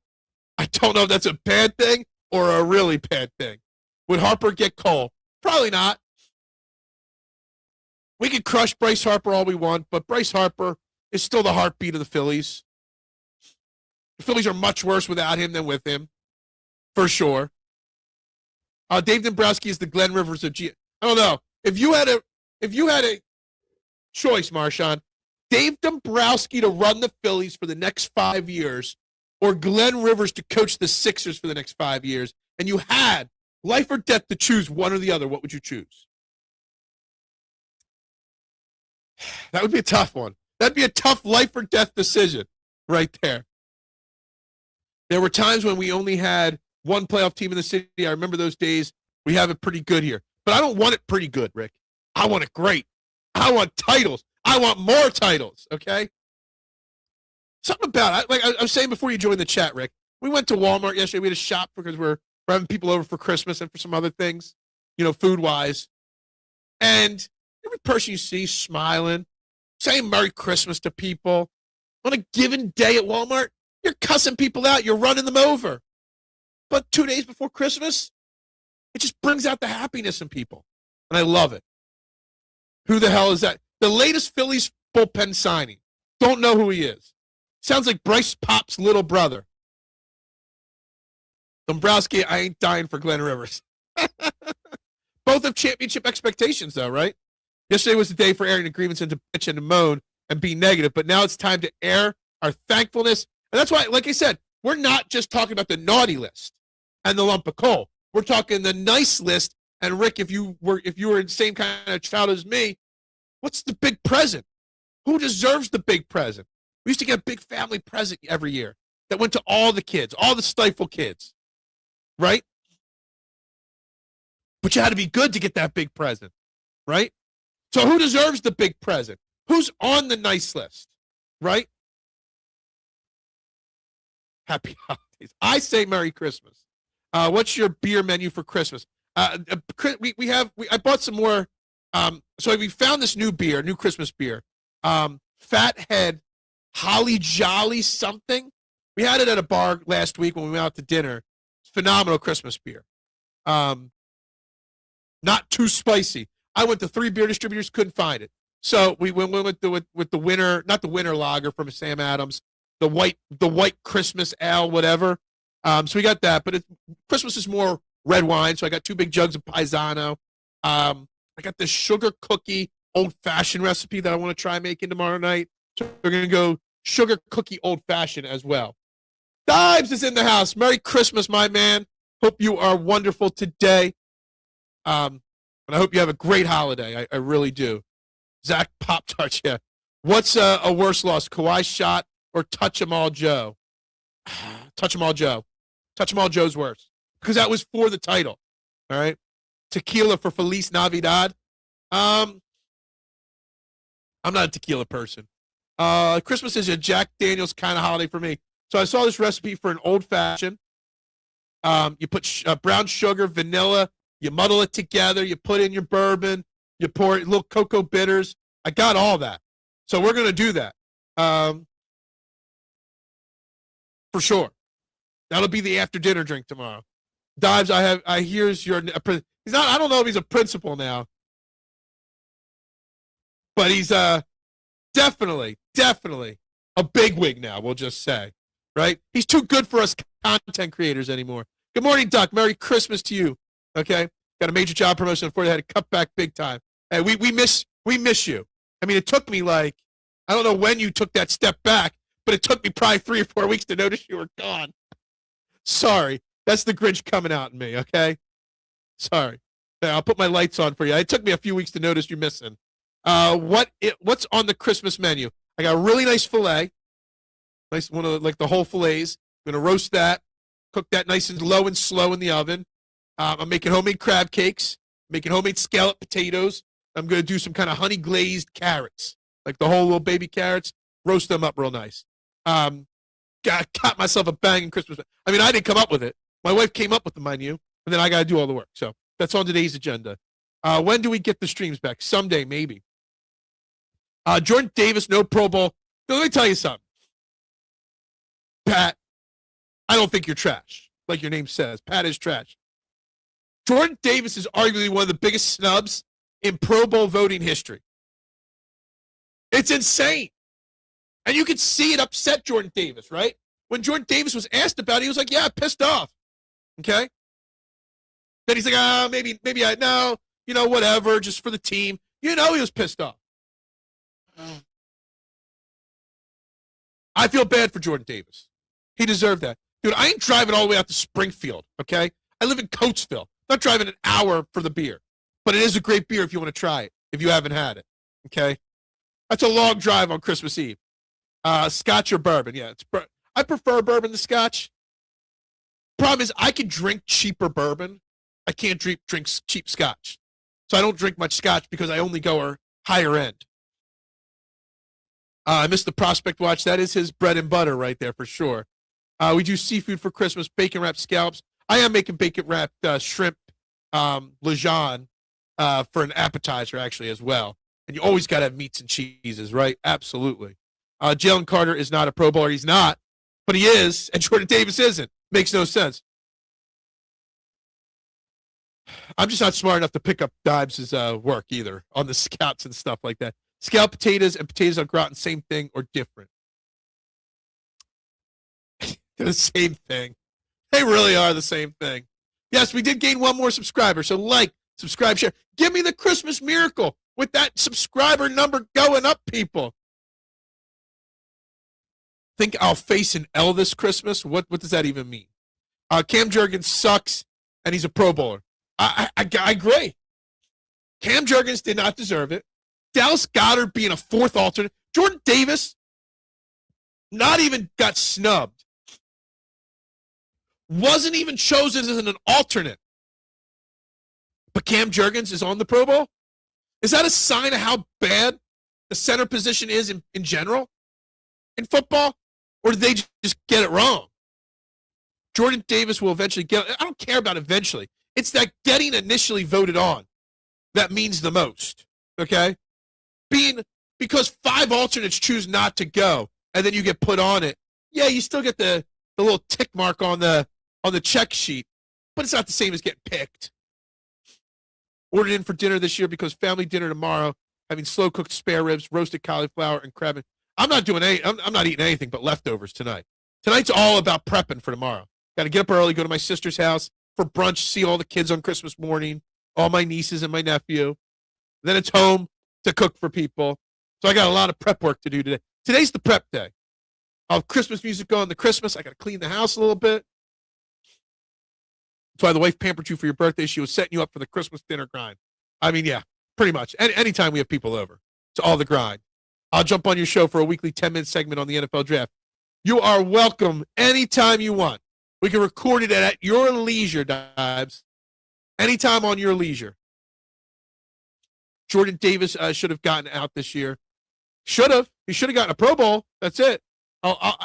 I don't know if that's a bad thing or a really bad thing. Would Harper get Cole? Probably not. We can crush Bryce Harper all we want, but Bryce Harper is still the heartbeat of the Phillies. The Phillies are much worse without him than with him, for sure. Dave Dombrowski is the Glenn Rivers of G. I don't know if you had a choice, Marshawn, Dave Dombrowski to run the Phillies for the next 5 years, or Glenn Rivers to coach the Sixers for the next 5 years, and you had life or death to choose one or the other, what would you choose? That would be a tough one. That'd be a tough life or death decision right there. There were times when we only had one playoff team in the city. I remember those days. We have it pretty good here. But I don't want it pretty good, Rick. I want it great. I want titles. I want more titles, okay? Something about it. Like I was saying before you joined the chat, Rick, we went to Walmart yesterday. We had a shop because we're having people over for Christmas and for some other things, food-wise. And every person you see smiling, saying Merry Christmas to people. On a given day at Walmart, you're cussing people out. You're running them over. But 2 days before Christmas, it just brings out the happiness in people. And I love it. Who the hell is that? The latest Phillies bullpen signing. Don't know who he is. Sounds like Bryce Pop's little brother. Dombrowski, I ain't dying for Glenn Rivers. Both have championship expectations, though, right? Yesterday was the day for airing agreements and to bitch and to moan and be negative, but now it's time to air our thankfulness. And that's why, like I said, we're not just talking about the naughty list and the lump of coal. We're talking the nice list. And Rick, if you were in the same kind of childhood as me, what's the big present? Who deserves the big present? We used to get a big family present every year that went to all the kids, all the Stiefel kids, right? But you had to be good to get that big present, right? So who deserves the big present? Who's on the nice list, right? Happy holidays. I say Merry Christmas. What's your beer menu for Christmas? I bought some more. So we found this new Christmas beer. Fathead Holly Jolly something. We had it at a bar last week when we went out to dinner. Phenomenal Christmas beer. Not too spicy. I went to 3 beer distributors, couldn't find it. So we went with the winter, not the winter lager from Sam Adams, the white Christmas ale, whatever. So we got that, but Christmas is more red wine. So I got 2 big jugs of Paisano. I got this sugar cookie old-fashioned recipe that I want to try making tomorrow night. So we're going to go sugar cookie old-fashioned as well. Dibes is in the house. Merry Christmas, my man. Hope you are wonderful today. And I hope you have a great holiday. I really do. Zach Pop-Tarts, yeah. What's a worse loss, Kawhi shot or Touch 'em All Joe? Touch 'em All Joe. Touch 'em All Joe's worse. Because that was for the title. All right? Tequila for Feliz Navidad. I'm not a tequila person. Christmas is a Jack Daniels kind of holiday for me. So I saw this recipe for an old-fashioned. You put brown sugar, vanilla, you muddle it together, you put in your bourbon, you pour little cocoa bitters. I got all that. So we're going to do that. For sure. That'll be the after dinner drink tomorrow. Dives, here's your, he's not, I don't know if he's a principal now, but he's definitely a bigwig now, we'll just say, right? He's too good for us content creators anymore. Good morning, Doc. Merry Christmas to you. Okay? Got a major job promotion for you. Had to cut back big time. Hey, we miss you. I mean, it took me I don't know when you took that step back, but it took me probably 3 or 4 weeks to notice you were gone. Sorry. That's the Grinch coming out in me, okay? Sorry. I'll put my lights on for you. It took me a few weeks to notice you missing. What's on the Christmas menu? I got a really nice filet. Nice one of the whole fillets. I'm going to roast that. Cook that nice and low and slow in the oven. I'm making homemade crab cakes. Making homemade scallop potatoes. I'm going to do some kind of honey glazed carrots. Like the whole little baby carrots. Roast them up real nice. Got myself a banging Christmas. I mean, I didn't come up with it. My wife came up with the menu, and then I got to do all the work. So that's on today's agenda. When do we get the streams back? Someday, maybe. Jordan Davis, no Pro Bowl. Now, let me tell you something. Pat, I don't think you're trash, like your name says. Pat is trash. Jordan Davis is arguably one of the biggest snubs in Pro Bowl voting history. It's insane. And you could see it upset Jordan Davis, right? When Jordan Davis was asked about it, he was like, yeah, pissed off. Okay? Then he's like, maybe I know, whatever, just for the team. He was pissed off. I feel bad for Jordan Davis. He deserved that. Dude, I ain't driving all the way out to Springfield, okay? I live in Coatesville. I'm not driving an hour for the beer. But it is a great beer if you want to try it, if you haven't had it, okay? That's a long drive on Christmas Eve. Scotch or bourbon, yeah. I prefer bourbon to scotch. Problem is, I can drink cheaper bourbon. I can't drink cheap scotch. So I don't drink much scotch because I only go higher end. I missed the Prospect Watch. That is his bread and butter right there for sure. We do seafood for Christmas, bacon wrapped scallops. I am making bacon wrapped shrimp Lejeune for an appetizer actually as well. And you always got to have meats and cheeses, right? Absolutely. Jalen Carter is not a Pro Bowler. He's not, but he is, and Jordan Davis isn't. Makes no sense. I'm just not smart enough to pick up Dibes' work either on the scouts and stuff like that. Scalloped potatoes and potatoes au gratin, same thing or different? They're the same thing. They really are the same thing. Yes, we did gain one more subscriber, so like, subscribe, share. Give me the Christmas miracle with that subscriber number going up, people. Think I'll face an L this Christmas? What does that even mean? Cam Jurgens sucks, and he's a Pro Bowler. I agree. Cam Jurgens did not deserve it. Dallas Goedert being a fourth alternate. Jordan Davis not even got snubbed. Wasn't even chosen as an alternate. But Cam Jurgens is on the Pro Bowl? Is that a sign of how bad the center position is in general in football? Or did they just get it wrong? Jordan Davis will eventually get it. I don't care about eventually. It's that getting initially voted on that means the most. Okay? Because 5 alternates choose not to go, and then you get put on it. Yeah, you still get the little tick mark on the check sheet, but it's not the same as getting picked. Ordered in for dinner this year because family dinner tomorrow, having slow cooked spare ribs, roasted cauliflower, and crab. I'm not eating anything but leftovers tonight. Tonight's all about prepping for tomorrow. Got to get up early, go to my sister's house for brunch, see all the kids on Christmas morning, all my nieces and my nephew. Then it's home to cook for people. So I got a lot of prep work to do today. Today's the prep day. I'll have Christmas music on the Christmas. I got to clean the house a little bit. That's why the wife pampered you for your birthday. She was setting you up for the Christmas dinner grind. I mean, yeah, pretty much. Anytime we have people over, it's all the grind. I'll jump on your show for a weekly 10-minute segment on the NFL draft. You are welcome anytime you want. We can record it at your leisure, Dibes. Anytime on your leisure. Jordan Davis should have gotten out this year. Should have. He should have gotten a Pro Bowl. That's it.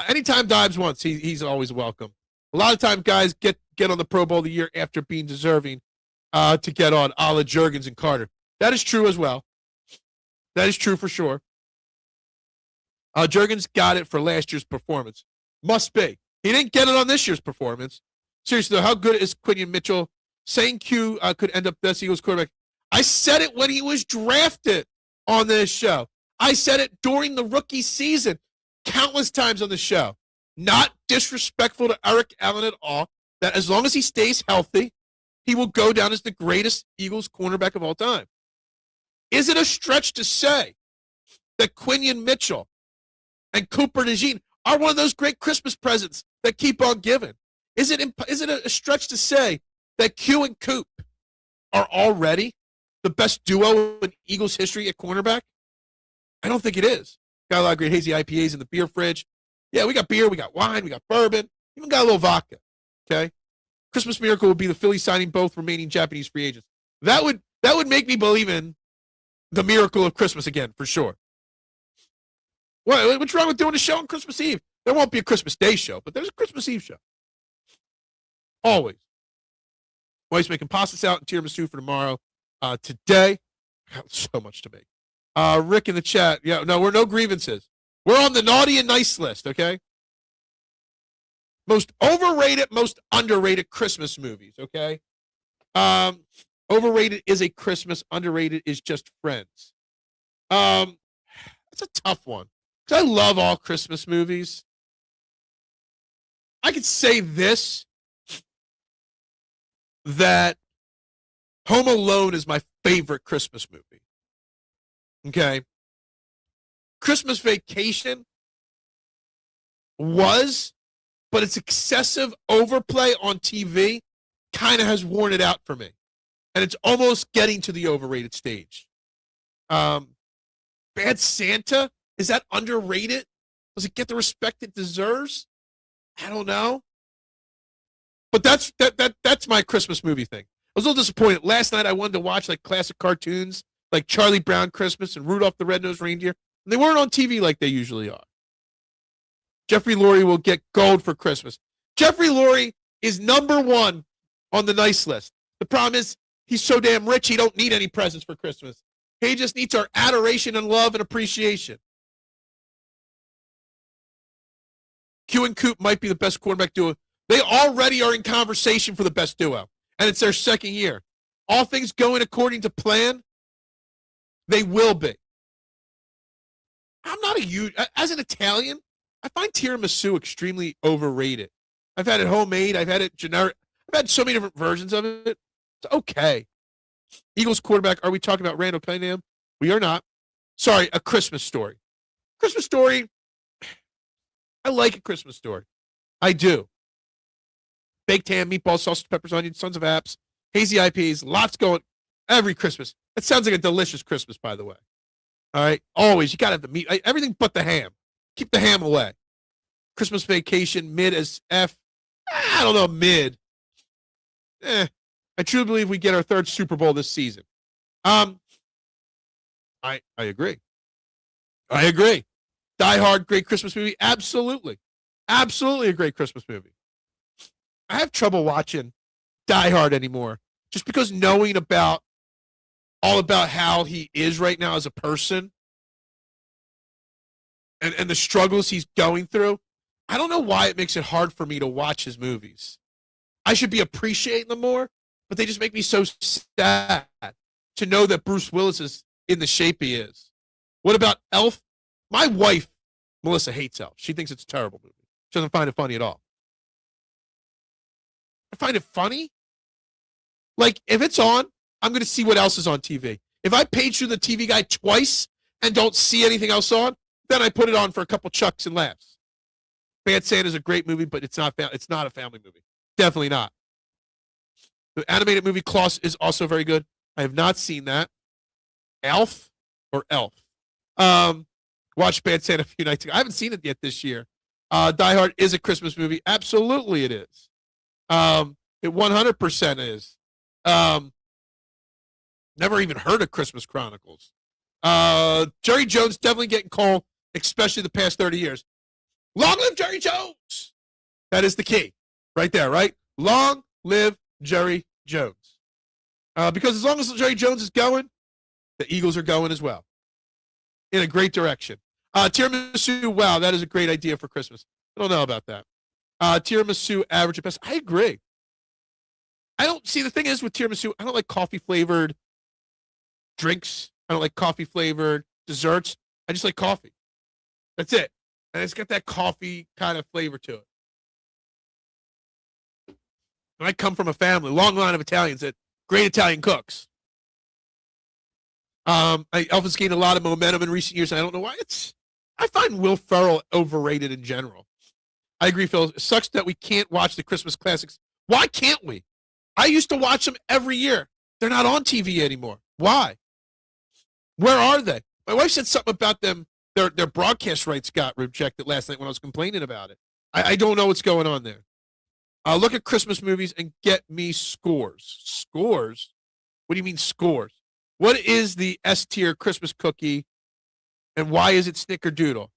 Anytime Dibes wants, he's always welcome. A lot of times guys get on the Pro Bowl the year after being deserving to get on, a la Jurgens and Carter. That is true as well. That is true for sure. Jurgens got it for last year's performance. Must be. He didn't get it on this year's performance. Seriously, though, how good is Quinion Mitchell? Saying Q could end up best Eagles quarterback. I said it when he was drafted on this show. I said it during the rookie season countless times on the show. Not disrespectful to Eric Allen at all, that as long as he stays healthy, he will go down as the greatest Eagles cornerback of all time. Is it a stretch to say that Quinion Mitchell and Cooper DeJean are one of those great Christmas presents that keep on giving? Is it a stretch to say that Q and Coop are already the best duo in Eagles history at cornerback? I don't think it is. Got a lot of great hazy IPAs in the beer fridge. Yeah, we got beer, we got wine, we got bourbon, even got a little vodka. Okay? Christmas miracle would be the Phillies signing both remaining Japanese free agents. That would make me believe in the miracle of Christmas again, for sure. What's wrong with doing a show on Christmas Eve? There won't be a Christmas Day show, but there's a Christmas Eve show. Always. Wife's making pasta salad and tiramisu for tomorrow. Today, I got so much to make. Rick in the chat. Yeah, no, we're no grievances. We're on the naughty and nice list, okay? Most overrated, most underrated Christmas movies, okay? Overrated is a Christmas, underrated is just Friends. It's a tough one because I love all Christmas movies. I could say this, that Home Alone is my favorite Christmas movie. Okay. Christmas Vacation was, but its excessive overplay on TV kind of has worn it out for me. And it's almost getting to the overrated stage. Bad Santa, is that underrated? Does it get the respect it deserves? I don't know. But that's my Christmas movie thing. I was a little disappointed. Last night I wanted to watch like classic cartoons like Charlie Brown Christmas and Rudolph the Red-Nosed Reindeer. And they weren't on TV like they usually are. Jeffrey Lurie will get gold for Christmas. Jeffrey Lurie is number one on the nice list. The problem is he's so damn rich he don't need any presents for Christmas. He just needs our adoration and love and appreciation. Q and Coop might be the best quarterback duo. They already are in conversation for the best duo, and it's their second year. All things going according to plan, they will be. I'm not a huge, as an Italian, I find tiramisu extremely overrated. I've had it homemade. I've had it generic. I've had so many different versions of it. It's okay. Eagles quarterback, are we talking about Randall Cunningham? We are not. Sorry, A Christmas Story. Christmas Story, I like A Christmas Story. I do. Baked ham, meatballs, sausage, peppers, onions, sons of apps, hazy IPAs, lots going every Christmas. That sounds like a delicious Christmas, by the way. All right? Always. You got to have the meat. Everything but the ham. Keep the ham away. Christmas Vacation, mid as F. I don't know, mid. I truly believe we get our third Super Bowl this season. I agree. I agree. Die Hard, great Christmas movie. Absolutely. Absolutely a great Christmas movie. I have trouble watching Die Hard anymore just because knowing all about how he is right now as a person and the struggles he's going through. I don't know why it makes it hard for me to watch his movies. I should be appreciating them more, but they just make me so sad to know that Bruce Willis is in the shape he is. What about Elf? My wife, Melissa, hates Elf. She thinks it's a terrible movie. She doesn't find it funny at all. I find it funny. Like, if it's on, I'm going to see what else is on TV. If I page through the TV guide twice and don't see anything else on, then I put it on for a couple chucks and laughs. Bad Santa is a great movie, but it's not a family movie. Definitely not. The animated movie Klaus is also very good. I have not seen that. Elf or Elf? Watched Bad Santa a few nights ago. I haven't seen it yet this year. Die Hard is a Christmas movie. Absolutely it is. It 100% is. Never even heard of Christmas Chronicles. Jerry Jones definitely getting cold, especially the past 30 years. Long live Jerry Jones. That is the key right there, right? Long live Jerry Jones. Because as long as Jerry Jones is going, the Eagles are going as well. In a great direction. Tiramisu, wow, that is a great idea for Christmas. I don't know about that. Tiramisu, average at best. I agree. I don't see, the thing is with tiramisu, I don't like coffee flavored drinks. I don't like coffee flavored desserts. I just like coffee. That's it. And it's got that coffee kind of flavor to it. And I come from a family, long line of Italians, that great Italian cooks. Elvis gained a lot of momentum in recent years, and I don't know why. I find Will Ferrell overrated in general. I agree, Phil. It sucks that we can't watch the Christmas classics. Why can't we? I used to watch them every year. They're not on TV anymore. Why? Where are they? My wife said something about them. Their broadcast rights got rejected last night when I was complaining about it. I don't know what's going on there. Look at Christmas movies and get me scores. Scores? What do you mean scores? What is the S tier Christmas cookie, and why is it Snickerdoodle?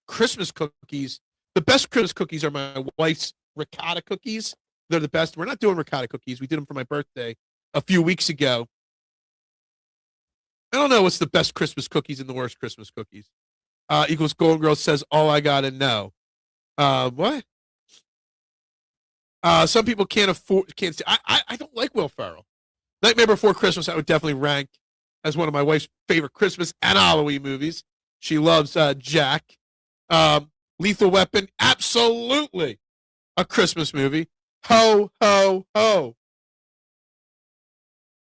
Christmas cookies. The best Christmas cookies are my wife's ricotta cookies. They're the best. We're not doing ricotta cookies. We did them for my birthday a few weeks ago. I don't know what's the best Christmas cookies and the worst Christmas cookies. Equals Golden Girl says, all I gotta know. What? Some people can't see. I don't like Will Ferrell. Nightmare Before Christmas, I would definitely rank as one of my wife's favorite Christmas and Halloween movies. She loves Jack. Lethal Weapon, absolutely a Christmas movie. Ho, ho, ho.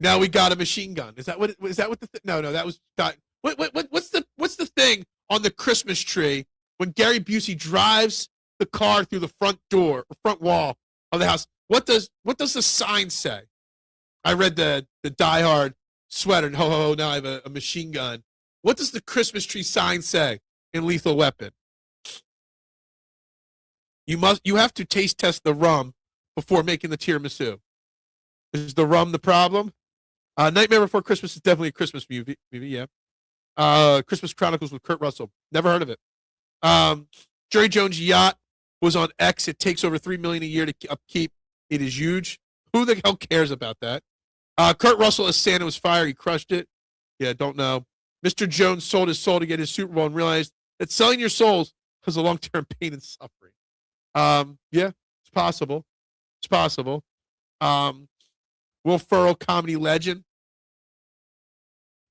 Now we got a machine gun. Is that what the no, that was not. What's the thing on the Christmas tree when Gary Busey drives the car through the front door or front wall of the house? What does the sign say? I read the Die Hard sweater and ho ho ho, now I have a machine gun. What does the Christmas tree sign say in Lethal Weapon? You have to taste test the rum before making the tiramisu. Is the rum the problem? Nightmare Before Christmas is definitely a Christmas movie, yeah. Christmas Chronicles with Kurt Russell. Never heard of it. Jerry Jones' yacht was on X. It takes over $3 million a year to upkeep. It is huge. Who the hell cares about that? Kurt Russell as Santa was fired. He crushed it. Yeah, don't know. Mr. Jones sold his soul to get his Super Bowl and realized that selling your souls was a long-term pain and suffering. Yeah, it's possible. It's possible. Will Ferrell, comedy legend.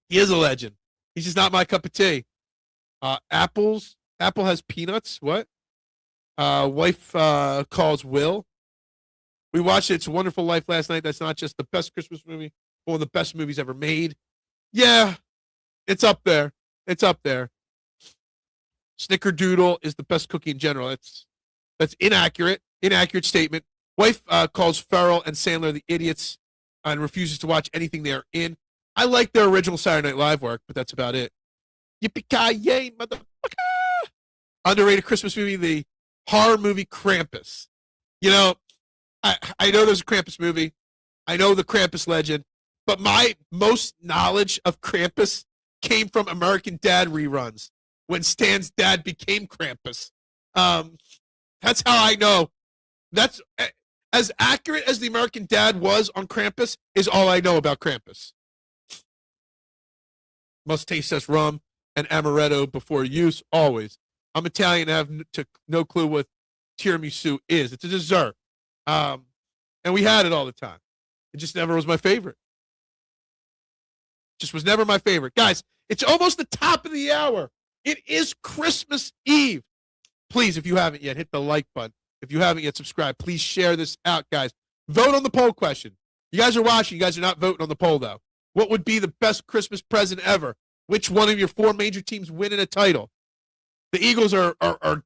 He is a legend. He's just not my cup of tea. Apple has peanuts. What? Wife calls Will. We watched It's a Wonderful Life last night. That's not just the best Christmas movie, but one of the best movies ever made. Yeah, it's up there. It's up there. Snickerdoodle is the best cookie in general. That's inaccurate. Inaccurate statement. Wife calls Ferrell and Sandler the idiots and refuses to watch anything they're in. I like their original Saturday Night Live work, but that's about it. Yippee-ki-yay, motherfucker! Underrated Christmas movie, the horror movie Krampus. You know, I know there's a Krampus movie. I know the Krampus legend, but my most knowledge of Krampus came from American Dad reruns when Stan's dad became Krampus. That's how I know. That's as accurate as the American Dad was on Krampus is all I know about Krampus. Must taste test rum and amaretto before use, always. I'm Italian and have no clue what tiramisu is. It's a dessert. And we had it all the time. It just never was my favorite. Just was never my favorite. Guys, it's almost the top of the hour. It is Christmas Eve. Please, if you haven't yet, hit the like button. If you haven't yet subscribed, please share this out, guys. Vote on the poll question. You guys are watching. You guys are not voting on the poll, though. What would be the best Christmas present ever? Which one of your four major teams winning a title? The Eagles are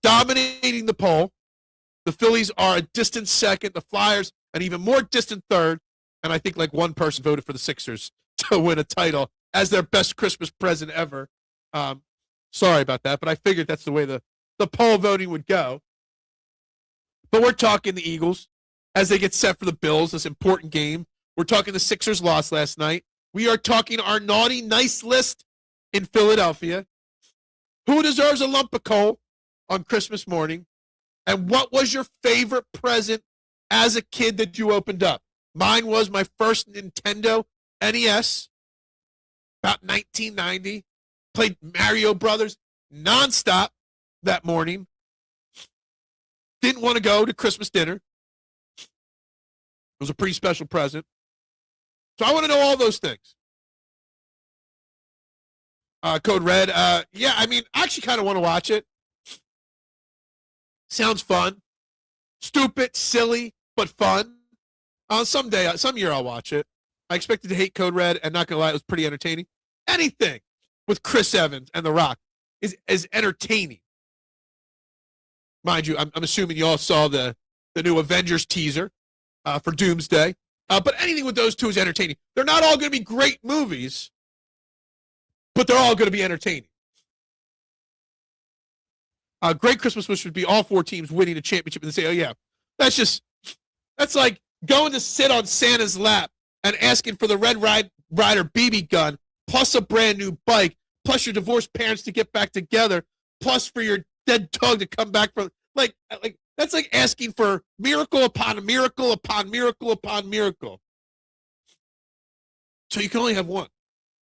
dominating the poll. The Phillies are a distant second. The Flyers, an even more distant third. And I think like one person voted for the Sixers to win a title as their best Christmas present ever. Sorry about that, but I figured that's the way the poll voting would go. But we're talking the Eagles as they get set for the Bills, this important game. We're talking the Sixers lost last night. We are talking our naughty, nice list in Philadelphia. Who deserves a lump of coal on Christmas morning? And what was your favorite present as a kid that you opened up? Mine was my first Nintendo NES, about 1990. Played Mario Brothers nonstop that morning. Didn't want to go to Christmas dinner. It was a pretty special present. So I want to know all those things. Code Red. Yeah, I mean, I actually kind of want to watch it. Sounds fun. Stupid, silly, but fun. Some year I'll watch it. I expected to hate Code Red, and not going to lie, it was pretty entertaining. Anything with Chris Evans and The Rock is entertaining. Mind you, I'm assuming you all saw the new Avengers teaser for Doomsday. But anything with those two is entertaining. They're not all going to be great movies, but they're all going to be entertaining. Great Christmas wish would be all four teams winning a championship and say, oh, yeah, that's like going to sit on Santa's lap and asking for the Red Ryder BB gun, plus a brand new bike, plus your divorced parents to get back together, plus for your dead dog to come back from, like that's like asking for miracle upon miracle upon miracle upon miracle. So you can only have one.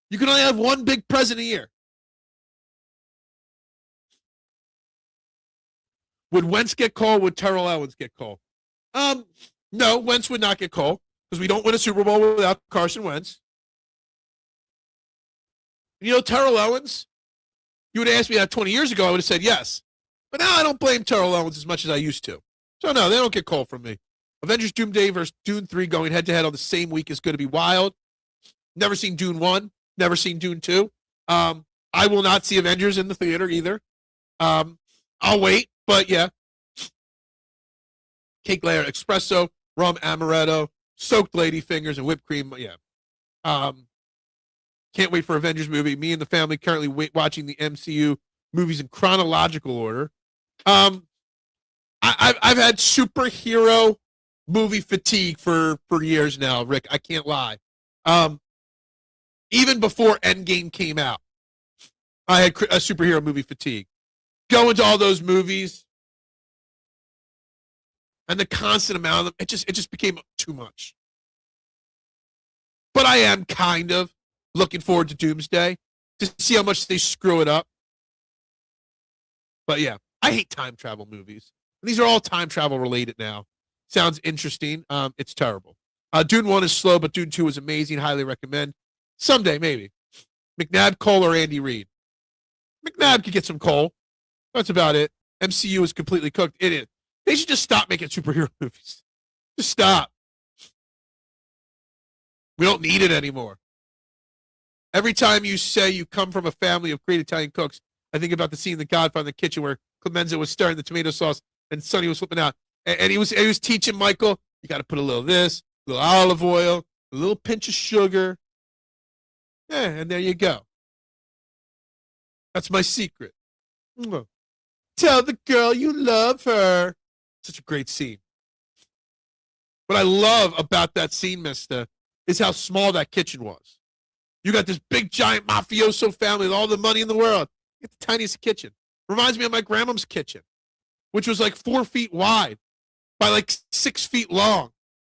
You can only have one big present a year. Would Wentz get called? Would Terrell Owens get called? No, Wentz would not get called because we don't win a Super Bowl without Carson Wentz. You know, Terrell Owens, You would have asked me that 20 years ago, I would have said yes. But now I don't blame Terrell Owens as much as I used to. So, no, they don't get cold from me. Avengers Doomsday versus Dune 3 going head-to-head on the same week is going to be wild. Never seen Dune 1. Never seen Dune 2. I will not see Avengers in the theater either. I'll wait, but yeah. Cake layer espresso, rum amaretto, soaked ladyfingers, and whipped cream. Yeah. Can't wait for Avengers movie. Me and the family currently watching the MCU movies in chronological order. I've had superhero movie fatigue for years now, Rick. I can't lie. Even before Endgame came out, I had a superhero movie fatigue. Going to all those movies and the constant amount of them, it just became too much. But I am kind of looking forward to Doomsday to see how much they screw it up. But yeah, I hate time travel movies. These are all time travel related now. Sounds interesting. It's terrible. Dune 1 is slow, but Dune 2 is amazing. Highly recommend. Someday, maybe. McNabb, Cole, or Andy Reid. McNabb could get some Cole. That's about it. MCU is completely cooked. It is. They should just stop making superhero movies. Just stop. We don't need it anymore. Every time you say you come from a family of great Italian cooks, I think about the scene in The Godfather in the kitchen where Clemenza was stirring the tomato sauce and Sonny was flipping out. And he was teaching Michael, you got to put a little of this, a little olive oil, a little pinch of sugar. Yeah, and there you go. That's my secret. Tell the girl you love her. Such a great scene. What I love about that scene, mister, is how small that kitchen was. You got this big, giant mafioso family with all the money in the world. You get the tiniest kitchen. Reminds me of my grandma's kitchen, which was like 4 feet wide by like 6 feet long.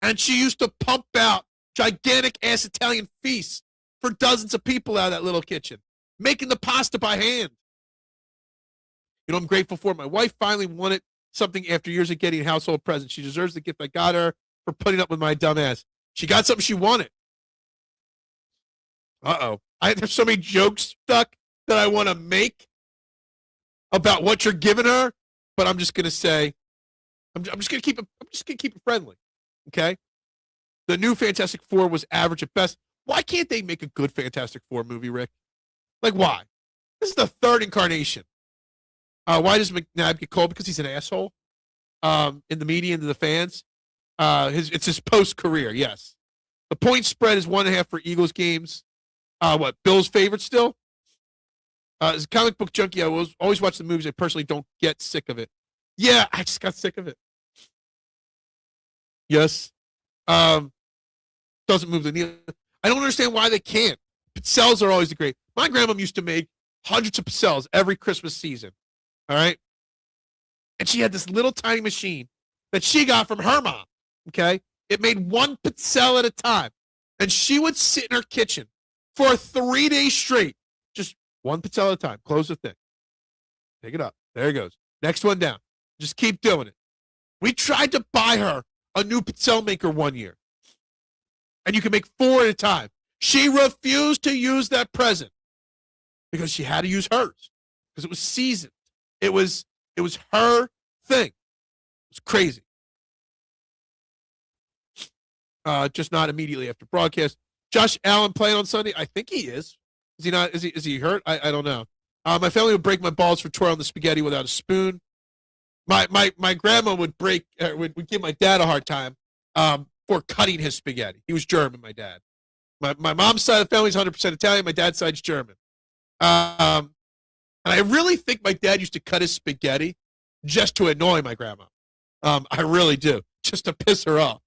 And she used to pump out gigantic-ass Italian feasts for dozens of people out of that little kitchen, making the pasta by hand. You know, I'm grateful for. My wife finally wanted something after years of getting household presents. She deserves the gift I got her for putting up with my dumb ass. She got something she wanted. Uh-oh. There's so many jokes stuck that I want to make about what you're giving her, but I'm just going to say, I'm just going to keep it friendly. Okay? The new Fantastic Four was average at best. Why can't they make a good Fantastic Four movie, Rick? Like, why? This is the third incarnation. Why does McNabb get called? Because he's an asshole in the media and to the fans. It's his post-career, yes. The point spread is 1.5 for Eagles games. Bill's favorite still? As a comic book junkie, I always watch the movies. I personally don't get sick of it. Yeah, I just got sick of it. Yes. Doesn't move the needle. I don't understand why they can't. Pizzelles are always the great. My grandma used to make hundreds of pizzelles every Christmas season. All right? And she had this little tiny machine that she got from her mom. Okay? It made one pizzelle at a time. And she would sit in her kitchen for 3 days straight. Just one pizzelle at a time. Close the thing. Pick it up. There it goes. Next one down. Just keep doing it. We tried to buy her a new pizzelle maker one year. And you can make 4 at a time. She refused to use that present because she had to use hers because it was seasoned. It was her thing. It was crazy. Just not immediately after broadcast. Josh Allen playing on Sunday? I think he is. Is he not? Is he hurt? I don't know. My family would break my balls for twirling the spaghetti without a spoon. My grandma would would give my dad a hard time for cutting his spaghetti. He was German, my dad. My mom's side of the family is 100% Italian. My dad's side's German. And I really think my dad used to cut his spaghetti just to annoy my grandma. I really do, just to piss her off.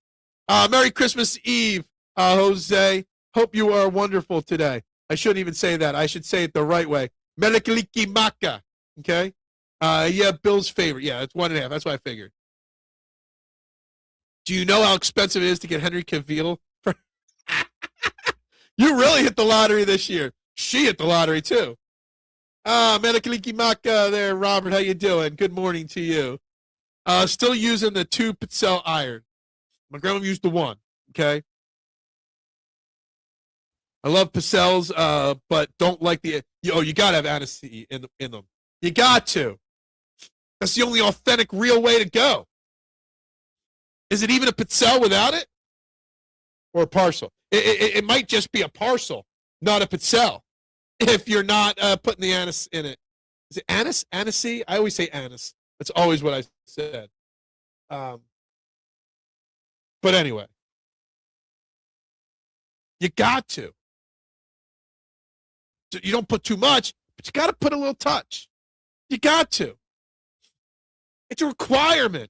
Merry Christmas Eve, Jose. Hope you are wonderful today. I shouldn't even say that. I should say it the right way. Melikaliki Maka. Okay? Yeah, Bill's favorite. Yeah, it's 1.5. That's what I figured. Do you know how expensive it is to get Henry Cavill? You really hit the lottery this year. She hit the lottery too. Melikaliki Maka there, Robert. How you doing? Good morning to you. Still using the 2 pizzelle iron. My grandma used the 1. Okay. I love Picels, but don't like the. You got to have Annecy in them. You got to. That's the only authentic, real way to go. Is it even a Picel without it? Or a parcel? It might just be a parcel, not a Picel, if you're not putting the anise in it. Is it anise? Anise? I always say anise. That's always what I said. But anyway, you got to. You don't put too much, but you got to put a little touch. You got to. It's a requirement.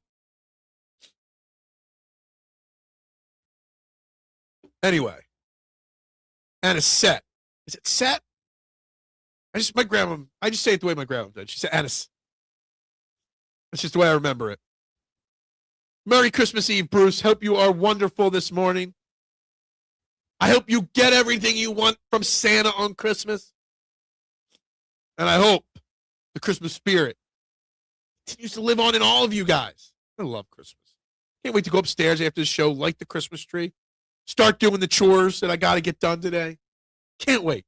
Anyway, and a set. Is it set? I just say it the way my grandma did. She said anise. That's just the way I remember it. Merry Christmas Eve, Bruce. Hope you are wonderful this morning. I hope you get everything you want from Santa on Christmas. And I hope the Christmas spirit continues to live on in all of you guys. I love Christmas. Can't wait to go upstairs after the show, light the Christmas tree, start doing the chores that I got to get done today. Can't wait.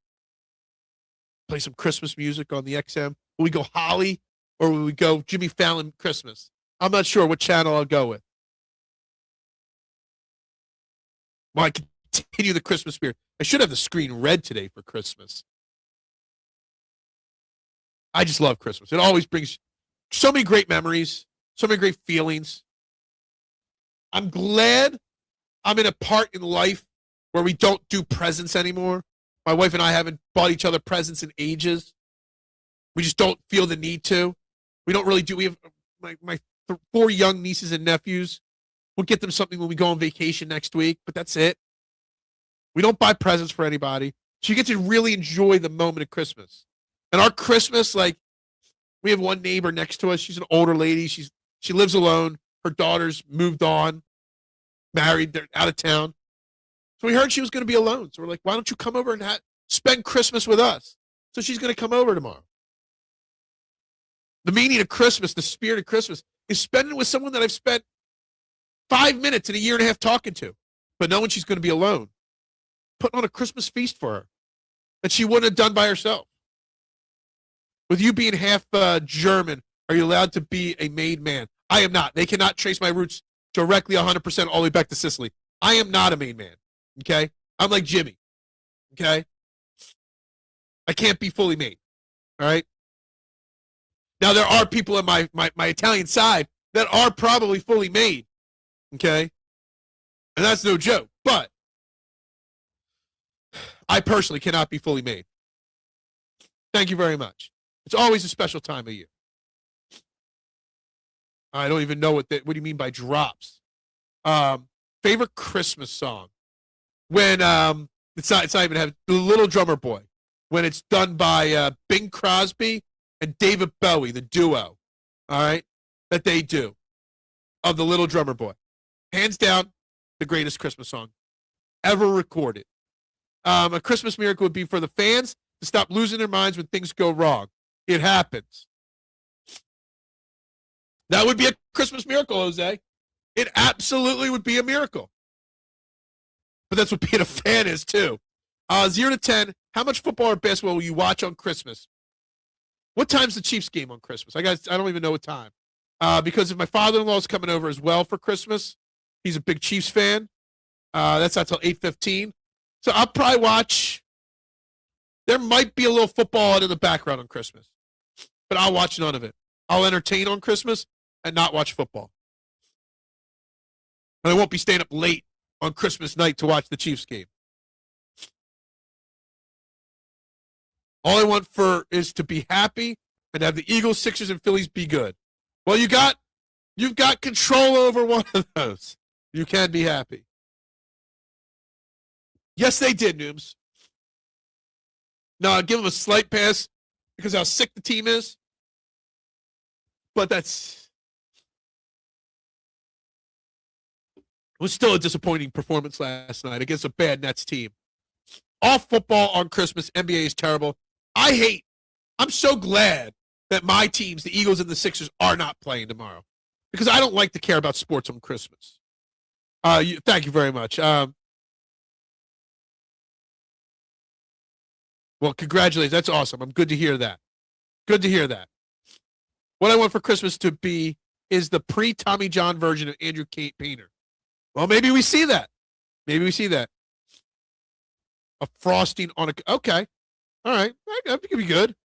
Play some Christmas music on the XM. Will we go Holly or will we go Jimmy Fallon Christmas? I'm not sure what channel I'll go with. Well, I continue the Christmas spirit. I should have the screen red today for Christmas. I just love Christmas. It always brings so many great memories, so many great feelings. I'm glad I'm in a part in life where we don't do presents anymore. My wife and I haven't bought each other presents in ages. We just don't feel the need to. We don't really do. We have my 4 young nieces and nephews. We'll get them something when we go on vacation next week, but that's it. We don't buy presents for anybody. So you get to really enjoy the moment of Christmas. And our Christmas, like, we have one neighbor next to us. She's an older lady. She lives alone. Her daughter's moved on, married. They're out of town. So we heard she was going to be alone. So we're like, why don't you come over and spend Christmas with us? So she's going to come over tomorrow. The meaning of Christmas, the spirit of Christmas, is spending with someone that I've spent 5 minutes in a year and a half talking to, but knowing she's going to be alone. Putting on a Christmas feast for her that she wouldn't have done by herself. With you being half German, are you allowed to be a made man? I am not. They cannot trace my roots directly 100% all the way back to Sicily. I am not a made man, okay? I'm like Jimmy, okay? I can't be fully made, all right? Now, there are people on my Italian side that are probably fully made, okay? And that's no joke, but I personally cannot be fully made. Thank you very much. It's always a special time of year. I don't even know what do you mean by drops? Favorite Christmas song? When it's not even have The Little Drummer Boy. When it's done by Bing Crosby and David Bowie, the duo. All right, that they do of The Little Drummer Boy. Hands down, the greatest Christmas song ever recorded. A Christmas miracle would be for the fans to stop losing their minds when things go wrong. It happens. That would be a Christmas miracle, Jose. It absolutely would be a miracle. But that's what being a fan is, too. 0 to 10, how much football or basketball will you watch on Christmas? What time's the Chiefs game on Christmas? I don't even know what time. Because if my father-in-law is coming over as well for Christmas, he's a big Chiefs fan. That's not till 8:15. So I'll probably watch. There might be a little football in the background on Christmas, but I'll watch none of it. I'll entertain on Christmas and not watch football. And I won't be staying up late on Christmas night to watch the Chiefs game. All I want is to be happy and have the Eagles, Sixers, and Phillies be good. Well, you've got control over one of those. You can be happy. Yes, they did, Noobs. No, I'll give them a slight pass because how sick the team is. But it was still a disappointing performance last night against a bad Nets team. All football on Christmas, NBA is terrible. I'm so glad that my teams, the Eagles and the Sixers, are not playing tomorrow because I don't like to care about sports on Christmas. Thank you very much. Well, congratulations. That's awesome. I'm good to hear that. Good to hear that. What I want for Christmas to be is the pre-Tommy John version of Andrew Kate Painter. Well, maybe we see that. Maybe we see that. A frosting on a... Okay. All right. That could be good.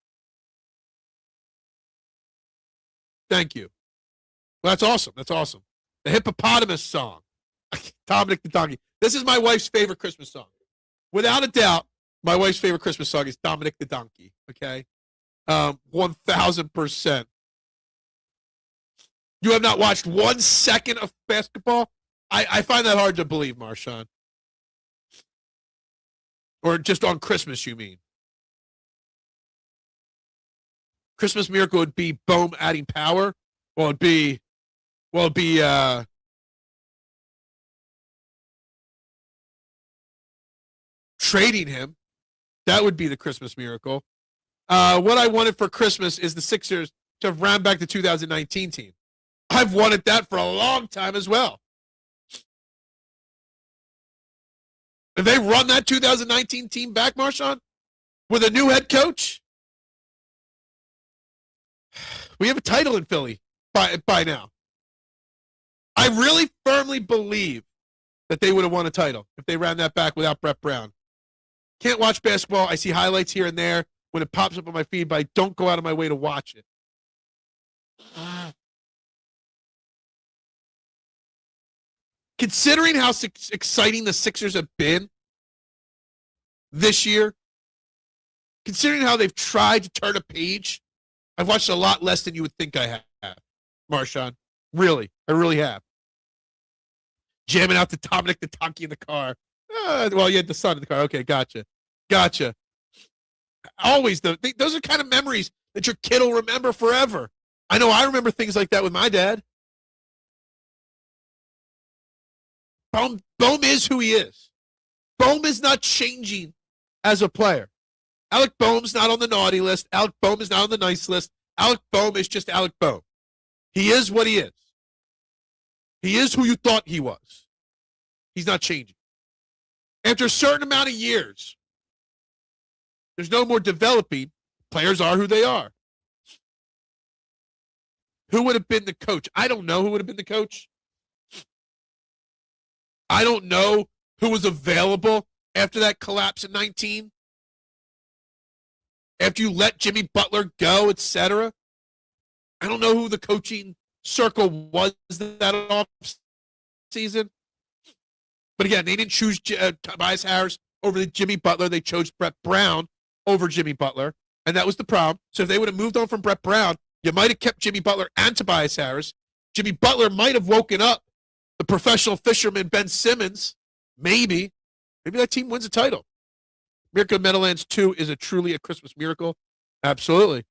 Thank you. Well, that's awesome. That's awesome. The hippopotamus song. Dominic the Donkey. This is my wife's favorite Christmas song. Without a doubt, my wife's favorite Christmas song is Dominic the Donkey. Okay? 1,000%. You have not watched 1 second of basketball? I find that hard to believe, Marshawn. Or just on Christmas, you mean? Christmas miracle would be Bohm adding power. It'd be trading him. That would be the Christmas miracle. What I wanted for Christmas is the Sixers to have ran back the 2019 team. I've wanted that for a long time as well. If they run that 2019 team back, Marshawn, with a new head coach, we have a title in Philly by now. I really firmly believe that they would have won a title if they ran that back without Brett Brown. Can't watch basketball. I see highlights here and there when it pops up on my feed, but I don't go out of my way to watch it. Considering how exciting the Sixers have been this year, considering how they've tried to turn a page, I've watched a lot less than you would think I have, Marshawn. Really. I really have. Jamming out to Dominic the Donkey in the car. Well, you had the son in the car. Okay, gotcha. Always, those are kind of memories that your kid will remember forever. I know I remember things like that with my dad. Bohm is who he is. Bohm is not changing as a player. Alec Bohm's not on the naughty list. Alec Bohm is not on the nice list. Alec Bohm is just Alec Bohm. He is what he is. He is who you thought he was. He's not changing. After a certain amount of years, there's no more developing. Players are who they are. Who would have been the coach? I don't know who would have been the coach. I don't know who was available after that collapse in 19. After you let Jimmy Butler go, etc. I don't know who the coaching circle was that off season. But again, they didn't choose Tobias Harris over Jimmy Butler. They chose Brett Brown over Jimmy Butler, and that was the problem. So if they would have moved on from Brett Brown, you might have kept Jimmy Butler and Tobias Harris. Jimmy Butler might have woken up the professional fisherman Ben Simmons. Maybe that team wins a title. Miracle of Meadowlands 2 is truly a Christmas miracle. Absolutely.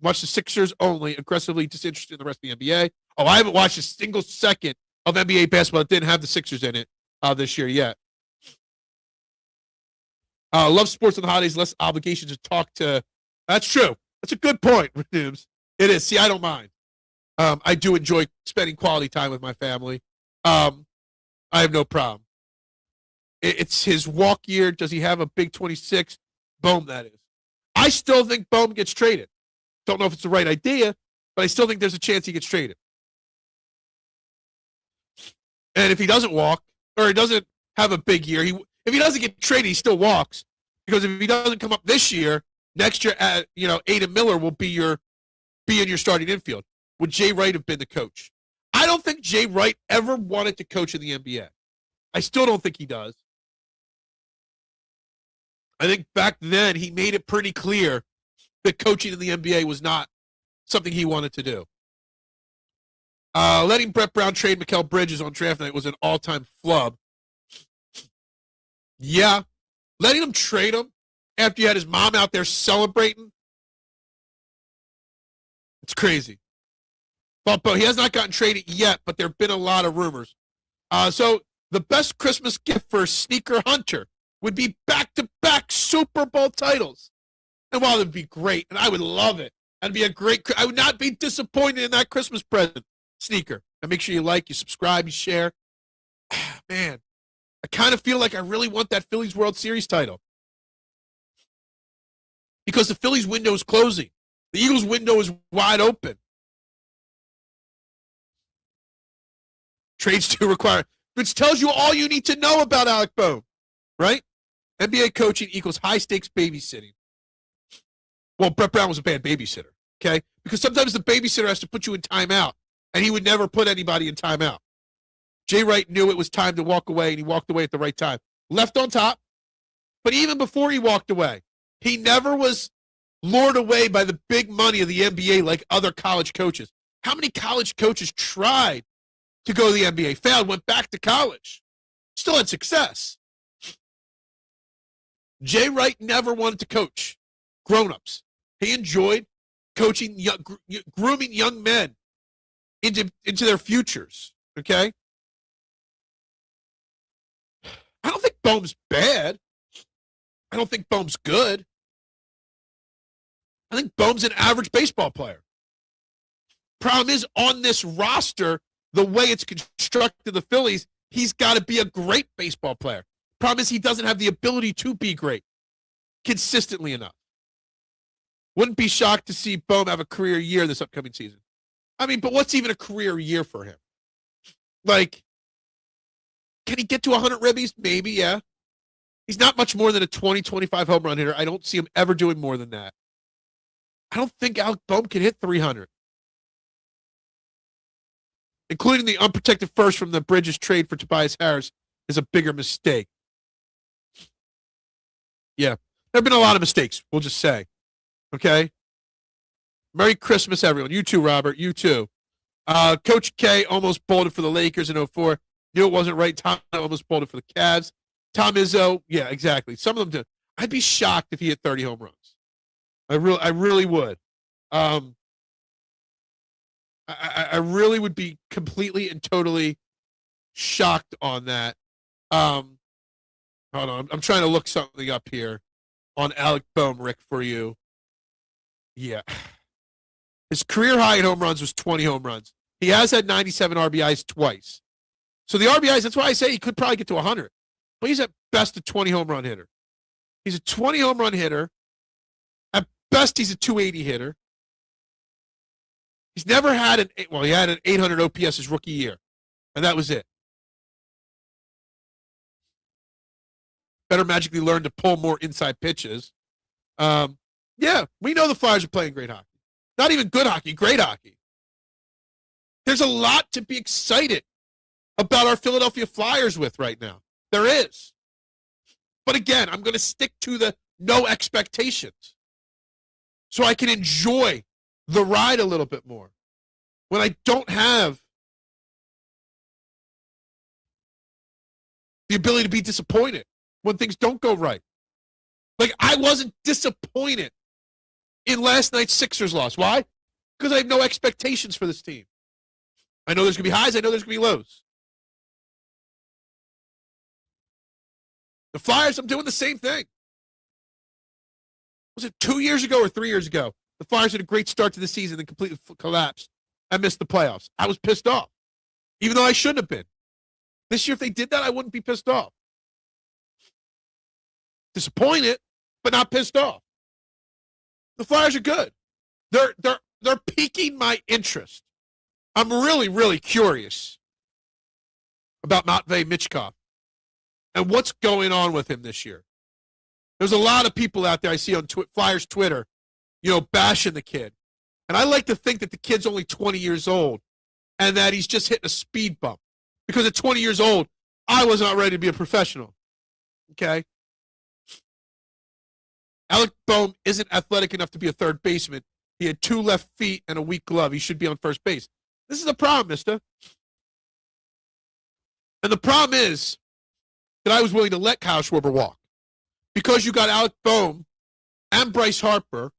Watch the Sixers only, aggressively disinterested in the rest of the NBA. Oh, I haven't watched a single second of NBA basketball that didn't have the Sixers in it this year yet. Love sports on the holidays, less obligations to talk to. That's true. That's a good point, Noobs. It is. See, I don't mind. I do enjoy spending quality time with my family. I have no problem. It's his walk year. Does he have a big 26? Boom, that is. I still think Bohm gets traded. Don't know if it's the right idea, but I still think there's a chance he gets traded. And if he doesn't walk, or he doesn't have a big year, if he doesn't get traded, he still walks. Because if he doesn't come up this year, next year, Aiden Miller will be in your starting infield. Would Jay Wright have been the coach? I don't think Jay Wright ever wanted to coach in the NBA. I still don't think he does. I think back then he made it pretty clear that coaching in the NBA was not something he wanted to do. Letting Brett Brown trade Mikal Bridges on draft night was an all-time flub. Yeah. Letting him trade him after you had his mom out there celebrating, it's crazy. But he has not gotten traded yet, but there have been a lot of rumors. So the best Christmas gift for a sneaker hunter would be back-to-back Super Bowl titles. And while it would be great, and I would love it, I would not be disappointed in that Christmas present sneaker. And make sure you like, you subscribe, you share. Man, I kind of feel like I really want that Phillies World Series title. because the Phillies window is closing. The Eagles window is wide open. Trades do require, which tells you all you need to know about Alec Bohm, right? NBA coaching equals high-stakes babysitting. Well, Brett Brown was a bad babysitter, okay? Because sometimes the babysitter has to put you in timeout, and he would never put anybody in timeout. Jay Wright knew it was time to walk away, and he walked away at the right time. Left on top, but even before he walked away, he never was lured away by the big money of the NBA like other college coaches. How many college coaches tried to go to the NBA, failed, went back to college, still had success? Jay Wright never wanted to coach grown-ups. He enjoyed coaching, grooming young men into their futures, okay? I don't think Bohm's bad. I don't think Bohm's good. I think Bohm's an average baseball player. Problem is, on this roster, the way it's constructed, the Phillies, he's got to be a great baseball player. Problem is, he doesn't have the ability to be great consistently enough. Wouldn't be shocked to see Bohm have a career year this upcoming season. I mean, but what's even a career year for him? Like, can he get to 100 ribbies? Maybe, yeah. He's not much more than a 20, 25 home run hitter. I don't see him ever doing more than that. I don't think Alec Bohm can hit 300. Including the unprotected first from the Bridges trade for Tobias Harris is a bigger mistake. Yeah, there have been a lot of mistakes, we'll just say. Okay? Merry Christmas, everyone. You too, Robert. You too. Coach K almost bolted for the Lakers in 04. Knew it wasn't right. Tom almost bolted for the Cavs. Tom Izzo, yeah, exactly. Some of them do. I'd be shocked if he hit 30 home runs. I really would. I really would be completely and totally shocked on that. Hold on. I'm trying to look something up here on Alec Bohm, Rick, for you. Yeah. His career high in home runs was 20 home runs. He has had 97 RBIs twice. So the RBIs, that's why I say he could probably get to 100. But he's at best a 20 home run hitter. He's a 20 home run hitter. At best, he's a 280 hitter. He's never had he had an 800 OPS his rookie year. And that was it. Better magically learn to pull more inside pitches. Yeah, we know the Flyers are playing great hockey. Not even good hockey, great hockey. There's a lot to be excited about our Philadelphia Flyers with right now. There is. But again, I'm going to stick to the no expectations so I can enjoy the ride a little bit more when I don't have the ability to be disappointed when things don't go right. Like, I wasn't disappointed in last night's Sixers loss. Why? Because I have no expectations for this team. I know there's going to be highs. I know there's going to be lows. The Flyers, I'm doing the same thing. Was it 2 years ago or 3 years ago? The Flyers had a great start to the season and completely collapsed. I missed the playoffs. I was pissed off, even though I shouldn't have been. This year, if they did that, I wouldn't be pissed off. Disappointed, but not pissed off. The Flyers are good. They're piquing my interest. I'm really, really curious about Matvei Michkov and what's going on with him this year. There's a lot of people out there I see on Flyers Twitter, bashing the kid. And I like to think that the kid's only 20 years old and that he's just hitting a speed bump. Because at 20 years old, I was not ready to be a professional. Okay? Alec Bohm isn't athletic enough to be a third baseman. He had 2 left feet and a weak glove. He should be on first base. This is a problem, mister. And the problem is that I was willing to let Kyle Schwarber walk. Because you got Alec Bohm and Bryce Harper,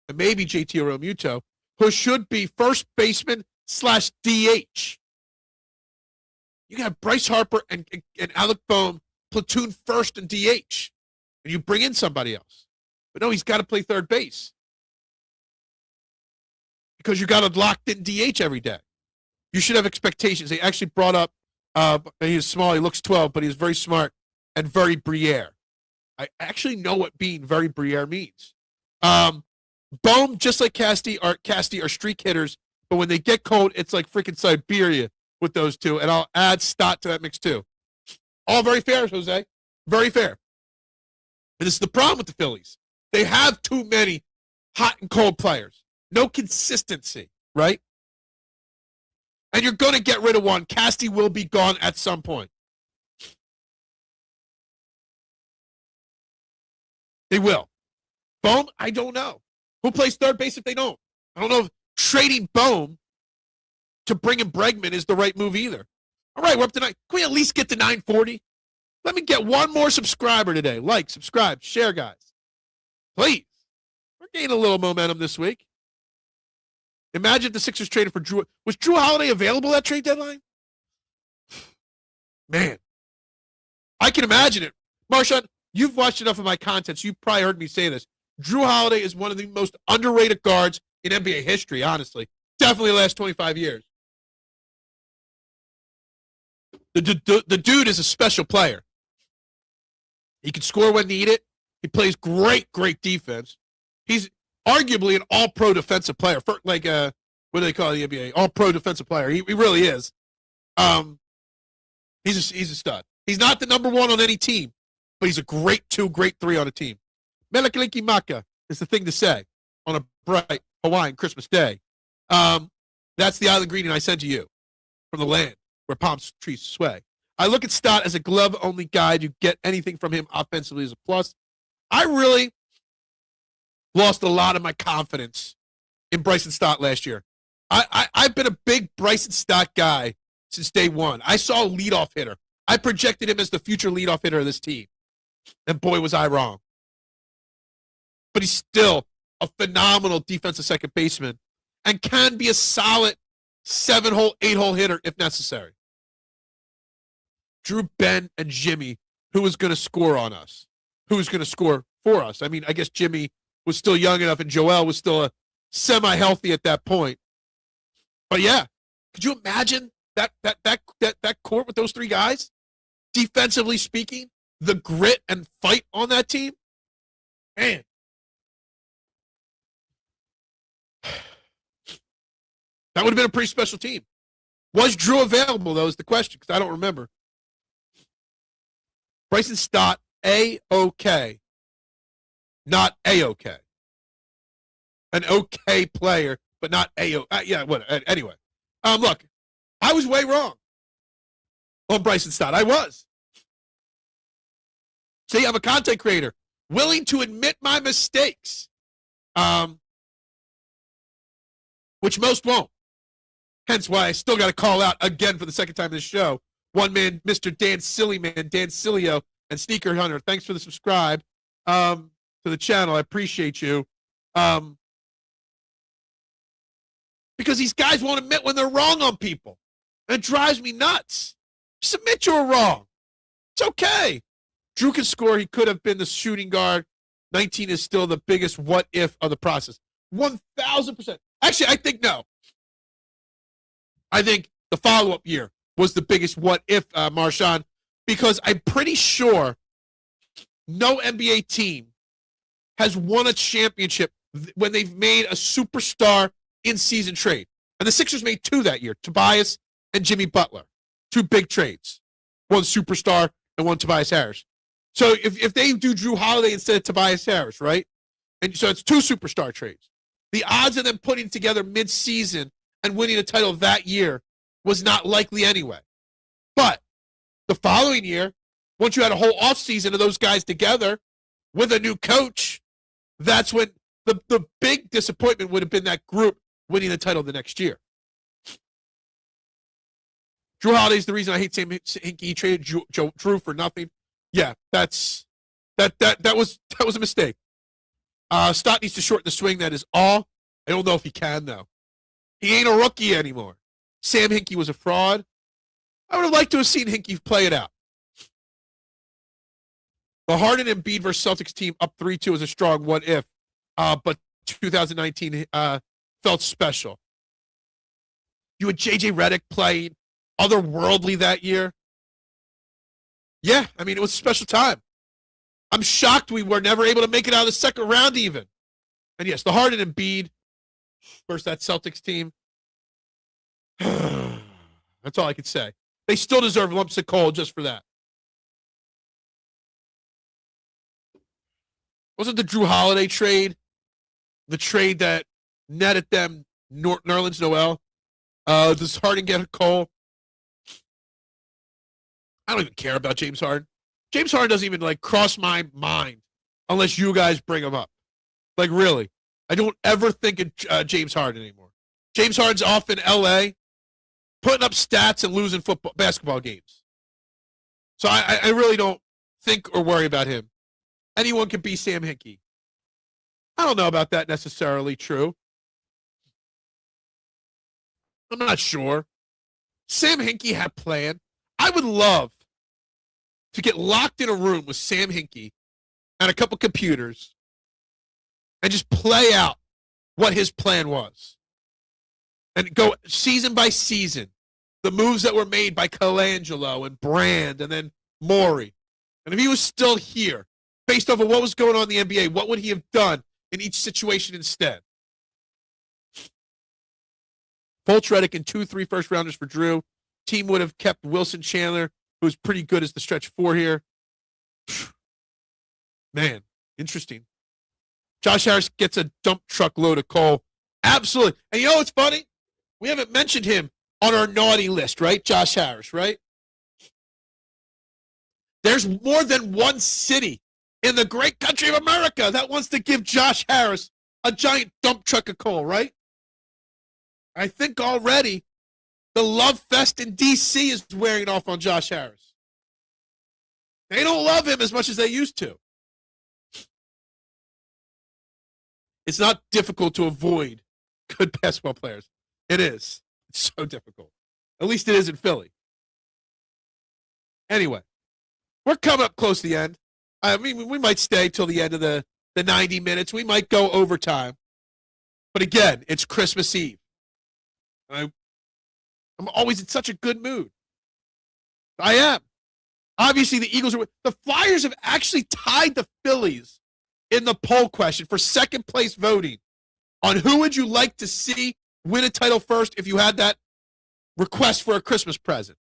and maybe JT Realmuto, who should be first baseman / DH. You got Bryce Harper and Alec Bohm platoon first and DH. And you bring in somebody else. But no, he's got to play third base. Because you got a locked-in DH every day. You should have expectations. They actually brought up, he's small, he looks 12, but he's very smart and very Briere. I actually know what being very Briere means. Bohm, just like Casti, are streak hitters, but when they get cold, it's like freaking Siberia with those two. And I'll add Stott to that mix too. All very fair, Jose. Very fair. And this is the problem with the Phillies. They have too many hot and cold players. No consistency, right? And you're going to get rid of one. Casti will be gone at some point. They will. Bohm, I don't know. Who plays third base if they don't? I don't know if trading Bohm to bring in Bregman is the right move either. All right, we're up to 9. Can we at least get to 940? Let me get one more subscriber today. Like, subscribe, share, guys. Please. We're gaining a little momentum this week. Imagine if the Sixers traded for Drew. Was Drew Holiday available at trade deadline? Man. I can imagine it. Marshawn, you've watched enough of my content, so you've probably heard me say this. Drew Holiday is one of the most underrated guards in NBA history, honestly. Definitely the last 25 years. The dude is a special player. He can score when needed. He plays great defense. He's arguably an all-pro defensive player. For, what do they call the NBA? All-pro defensive player. He really is. He's a stud. He's not the number one on any team, but he's a great 2, great 3 on a team. Melakaliki Maka is the thing to say on a bright Hawaiian Christmas day. That's the island greeting I send to you from the land where palm trees sway. I look at Stott as a glove-only guy. You get anything from him offensively as a plus. I really lost a lot of my confidence in Bryson Stott last year. I've been a big Bryson Stott guy since day one. I saw a leadoff hitter. I projected him as the future leadoff hitter of this team. And boy, was I wrong. But he's still a phenomenal defensive second baseman and can be a solid 7-hole, 8-hole hitter if necessary. Drew, Ben, and Jimmy, who was going to score on us? Who was going to score for us? I mean, I guess Jimmy was still young enough and Joel was still a semi-healthy at that point. But yeah, could you imagine that court with those 3 guys? Defensively speaking, the grit and fight on that team? Man. That would have been a pretty special team. Was Drew available, though, is the question, because I don't remember. Bryson Stott, A-OK. Not A-OK. An okay player, but not A-OK. Yeah, whatever. Anyway. Look, I was way wrong on Bryson Stott. I was. See, I'm a content creator, willing to admit my mistakes, which most won't. Hence why I still got to call out again for the second time in this show. One man, Mr. Dan Sillyman, Dan Silio, and Sneaker Hunter. Thanks for the subscribe to the channel. I appreciate you. Because these guys won't admit when they're wrong on people. And it drives me nuts. Just admit you were wrong. It's okay. Drew can score. He could have been the shooting guard. 19 is still the biggest what if of the process. 1,000%. Actually, I think no. I think the follow-up year was the biggest what if, Marshawn, because I'm pretty sure no NBA team has won a championship when they've made a superstar in-season trade. And the Sixers made 2 that year, Tobias and Jimmy Butler. 2 big trades. One superstar and one Tobias Harris. So if they do Drew Holiday instead of Tobias Harris, right? And so it's 2 superstar trades. The odds of them putting together mid-season and winning a title that year was not likely anyway. But the following year, once you had a whole offseason of those guys together with a new coach, that's when the big disappointment would have been that group winning the title the next year. Drew Holiday's the reason I hate Sam Hinkie. He traded Drew for nothing. Yeah, that was a mistake. Stott needs to shorten the swing. That is all. I don't know if he can, though. He ain't a rookie anymore. Sam Hinkie was a fraud. I would have liked to have seen Hinkie play it out. The Harden and Embiid versus Celtics team up 3-2 is a strong what if, but 2019 felt special. You had J.J. Redick playing otherworldly that year. Yeah, I mean, it was a special time. I'm shocked we were never able to make it out of the second round even. And yes, the Harden and Embiid versus that Celtics team. That's all I could say. They still deserve lumps of coal just for that. Wasn't the Drew Holiday trade the trade that netted them Nerlens Noel? Does Harden get a call? I don't even care about James Harden. James Harden doesn't even cross my mind unless you guys bring him up. Really, I don't ever think of James Harden anymore. James Harden's off in L.A. putting up stats and losing basketball games. So I really don't think or worry about him. Anyone can be Sam Hinkie. I don't know about that necessarily true. I'm not sure. Sam Hinkie had a plan. I would love to get locked in a room with Sam Hinkie and a couple computers and just play out what his plan was. And go season by season, the moves that were made by Colangelo and Brand and then Morey. And if he was still here, based off of what was going on in the NBA, what would he have done in each situation instead? Fultz, Redick, and 2-3 first-rounders for Drew. Team would have kept Wilson Chandler, who's pretty good as the stretch four here. Man, interesting. Josh Harris gets a dump truck load of coal. Absolutely. And you know what's funny? We haven't mentioned him on our naughty list, right? Josh Harris, right? There's more than one city in the great country of America that wants to give Josh Harris a giant dump truck of coal, right? I think already the love fest in D.C. is wearing off on Josh Harris. They don't love him as much as they used to. It's not difficult to avoid good basketball players. It is. It's so difficult. At least it is in Philly. Anyway, we're coming up close to the end. I mean, we might stay till the end of the 90 minutes. We might go overtime. But again, it's Christmas Eve. I'm always in such a good mood. I am. Obviously, the Eagles are. The Flyers have actually tied the Phillies in the poll question for second place voting on who would you like to see win a title first if you had that request for a Christmas present.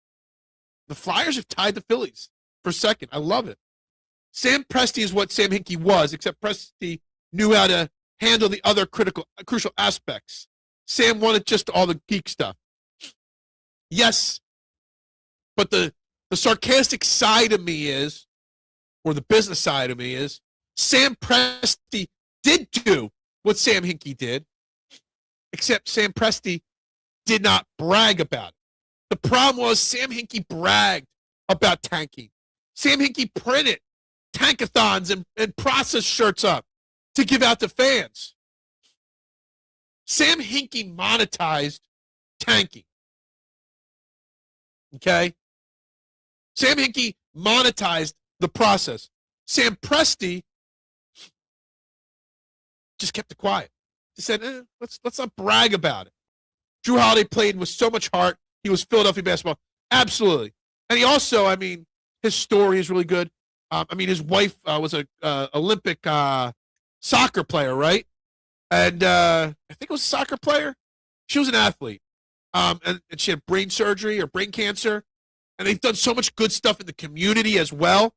The Flyers have tied the Phillies for second. I love it. Sam Presti is what Sam Hinkie was, except Presti knew how to handle the other crucial aspects. Sam wanted just all the geek stuff. Yes, but the sarcastic side of me is, or the business side of me is, Sam Presti did do what Sam Hinkie did, except Sam Presti did not brag about it. The problem was Sam Hinkie bragged about tanking. Sam Hinkie printed tankathons and process shirts up to give out to fans. Sam Hinkie monetized tanking. Okay? Sam Hinkie monetized the process. Sam Presti just kept it quiet. He said, let's not brag about it. Drew Holiday played with so much heart. He was Philadelphia basketball. Absolutely. And he also, his story is really good. His wife was an Olympic soccer player, right? And I think it was a soccer player. She was an athlete. And she had brain surgery or brain cancer. And they've done so much good stuff in the community as well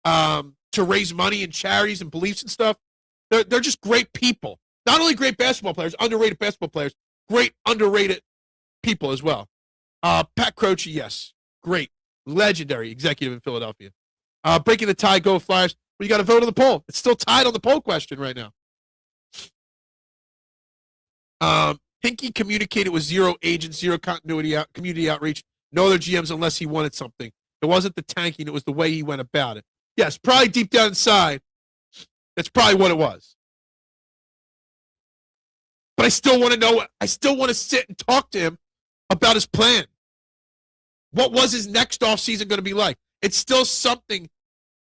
to raise money and charities and beliefs and stuff. They're just great people. Not only great basketball players, underrated basketball players, great underrated people as well. Pat Croce, yes, great, legendary executive in Philadelphia. Breaking the tie, go Flyers. But you got to vote on the poll. It's still tied on the poll question right now. Hinkie communicated with zero agents, zero continuity, community outreach, no other GMs unless he wanted something. It wasn't the tanking, it was the way he went about it. Yes, probably deep down inside, that's probably what it was. But I still want to know, I still want to sit and talk to him about his plan. What was his next offseason going to be like? It's still something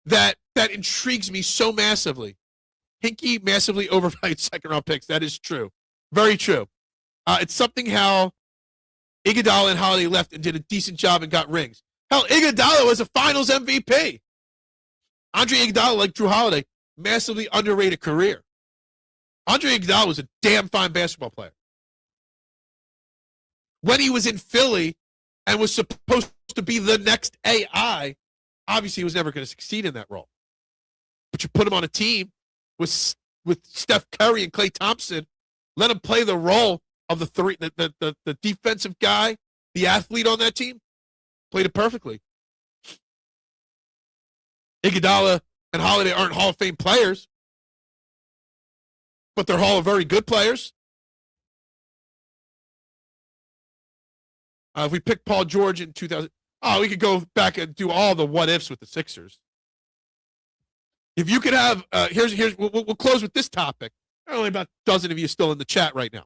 that intrigues me so massively. Hinkie massively overvalued second-round picks. That is true. Very true. It's something how Iguodala and Holiday left and did a decent job and got rings. Hell, Iguodala was a finals MVP. Andre Iguodala, like Drew Holiday, massively underrated career. Andre Iguodala was a damn fine basketball player. When he was in Philly and was supposed to be the next AI, obviously he was never going to succeed in that role. But you put him on a team with Steph Curry and Klay Thompson, let him play the role of the defensive guy, the athlete on that team, played it perfectly. Iguodala and Holiday aren't Hall of Fame players, but they're Hall of very good players. If we pick Paul George in 2000, we could go back and do all the what ifs with the Sixers. If you could have, we'll close with this topic. There are only about a dozen of you still in the chat right now.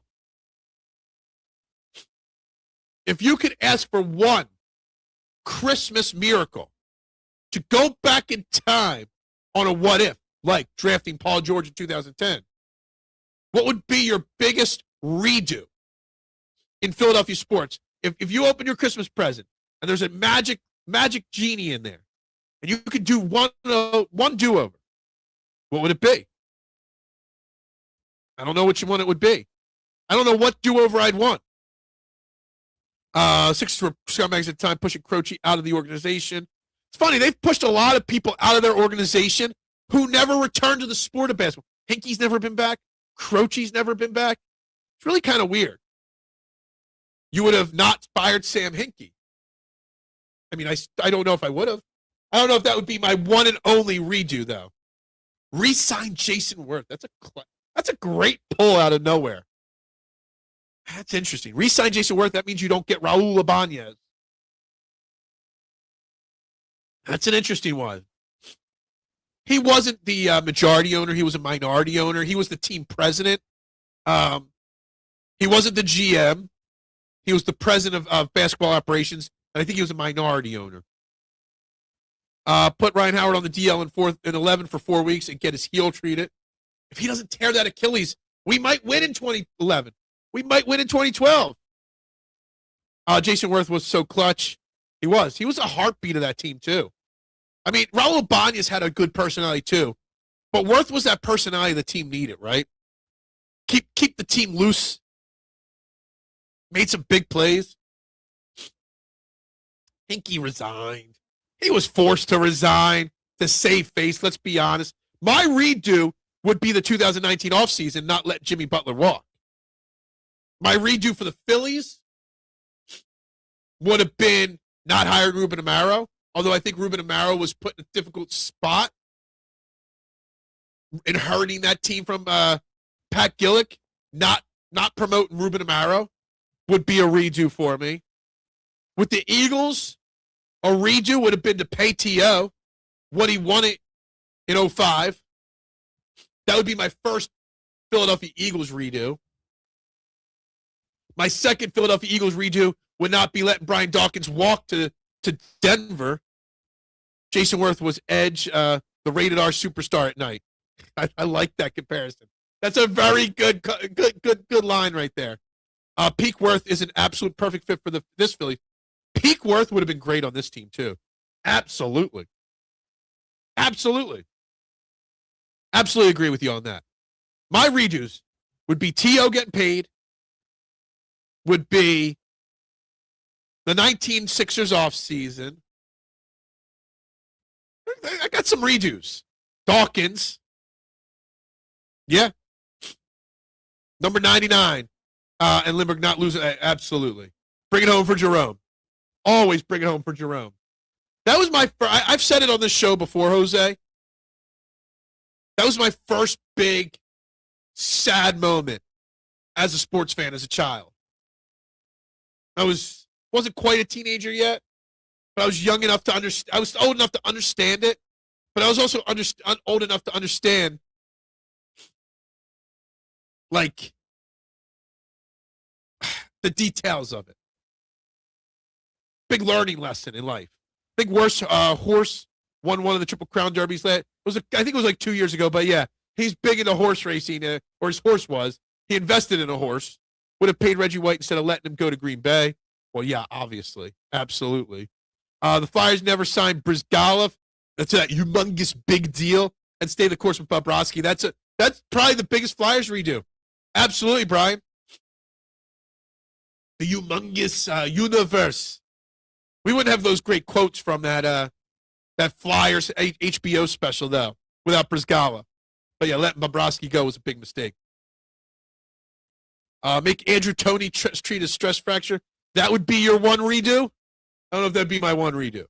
If you could ask for one Christmas miracle to go back in time on a what if, like drafting Paul George in 2010, what would be your biggest redo in Philadelphia sports? If you open your Christmas present and there's a magic genie in there, and you could do one do-over, what would it be? I don't know which one it would be. I don't know what do-over I'd want. Sixers were scumbags at the time, pushing Croce out of the organization. It's funny, they've pushed a lot of people out of their organization who never returned to the sport of basketball. Hinkie's never been back. Croce's never been back. It's really kind of weird. You would have not fired Sam Hinkie. I mean, I don't know if I would have. I don't know if that would be my one and only redo, though. Re-sign Jason Worth. That's a great pull out of nowhere. That's interesting. Re-sign Jason Worth. That means you don't get Raul Ibanez. That's an interesting one. He wasn't the majority owner. He was a minority owner. He was the team president. He wasn't the GM. He was the president of basketball operations, and I think he was a minority owner. Put Ryan Howard on the DL in 11 for 4 weeks and get his heel treated. If he doesn't tear that Achilles, we might win in 2011. We might win in 2012. Jason Worth was so clutch. He was a heartbeat of that team, too. I mean, Raul Ibanez had a good personality, too. But Worth was that personality the team needed, right? Keep the team loose. Made some big plays. Hinkie resigned. He was forced to resign to save face, let's be honest. My redo would be the 2019 offseason, not let Jimmy Butler walk. My redo for the Phillies would have been not hired Ruben Amaro, although I think Ruben Amaro was put in a difficult spot, inheriting that team from Pat Gillick, not promoting Ruben Amaro would be a redo for me. With the Eagles, a redo would have been to pay T.O. what he wanted in 2005. That would be my first Philadelphia Eagles redo. My second Philadelphia Eagles redo would not be letting Brian Dawkins walk to Denver. Jason Worth was Edge, the rated R superstar at night. I like that comparison. That's a very good line right there. Peak Worth is an absolute perfect fit for this Philly. Peak Worth would have been great on this team, too. Absolutely. Absolutely agree with you on that. My redos would be T.O. getting paid, would be the 19 Sixers offseason. I got some redos. Dawkins. Yeah. Number 99. And Lindbergh not losing. Absolutely. Bring it home for Jerome. Always bring it home for Jerome. That was I've said it on this show before, Jose. That was my first big, sad moment as a sports fan, as a child. I wasn't quite a teenager yet, but I was young enough to understand. I was old enough to understand it, but I was also old enough to understand, like, the details of it. Big learning lesson in life. Big horse won one of the Triple Crown Derbies. I think it was like 2 years ago, but yeah, he's big into horse racing, or his horse was. He invested in a horse. Would have paid Reggie White instead of letting him go to Green Bay. Well, yeah, obviously. Absolutely. The Flyers never signed Brizgalov. That's that humongous big deal and stay the course with Bobrovsky. That's probably the biggest Flyers redo. Absolutely, Brian. The humongous universe. We wouldn't have those great quotes from that Flyers HBO special, though, without Brizgala. But yeah, letting Bobrovsky go was a big mistake. Make Andrew Toney treat a stress fracture. That would be your one redo? I don't know if that'd be my one redo.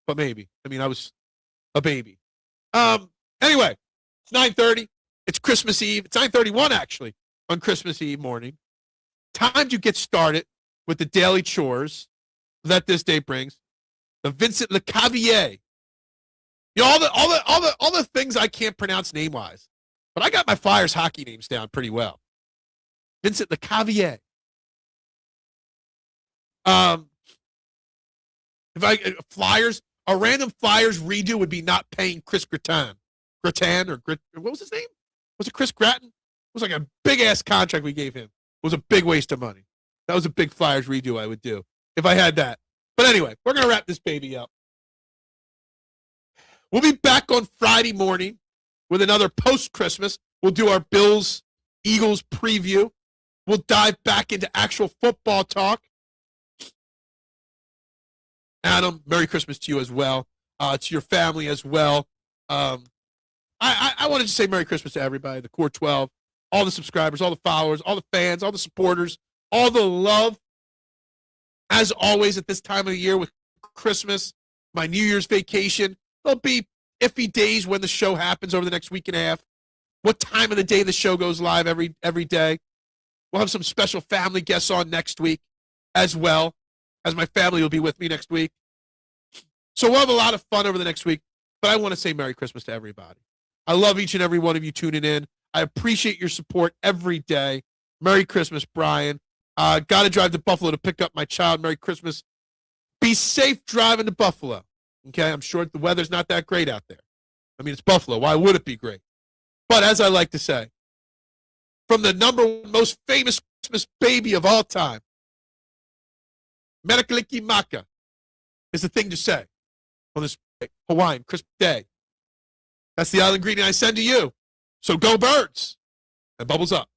But maybe. I mean, I was a baby. Anyway, it's 9:30. It's Christmas Eve. It's 9:31, actually, on Christmas Eve morning. Time to get started with the daily chores that this day brings. The Vincent Lecavalier. You know, all the things I can't pronounce name-wise. But I got my Flyers hockey names down pretty well. Vincent Lecavalier. Flyers, a random Flyers redo would be not paying Chris Grattan. What was his name? Was it Chris Grattan? It was like a big-ass contract we gave him. It was a big waste of money. That was a big Flyers redo I would do if I had that. But anyway, we're going to wrap this baby up. We'll be back on Friday morning with another post-Christmas. We'll do our Bills-Eagles preview. We'll dive back into actual football talk. Adam, Merry Christmas to you as well, to your family as well. I wanted to say Merry Christmas to everybody, the Core 12, all the subscribers, all the followers, all the fans, all the supporters, all the love. As always, at this time of the year with Christmas, my New Year's vacation, there'll be iffy days when the show happens over the next week and a half. What time of the day the show goes live every day. We'll have some special family guests on next week as well, as my family will be with me next week. So we'll have a lot of fun over the next week, but I want to say Merry Christmas to everybody. I love each and every one of you tuning in. I appreciate your support every day. Merry Christmas, Brian. Got to drive to Buffalo to pick up my child. Merry Christmas. Be safe driving to Buffalo. Okay, I'm sure the weather's not that great out there. I mean, it's Buffalo. Why would it be great? But as I like to say, from the number one most famous Christmas baby of all time, Merakaliki Maka is the thing to say on this Hawaiian Christmas day. That's the other ingredient I send to you. So go Birds and bubbles up.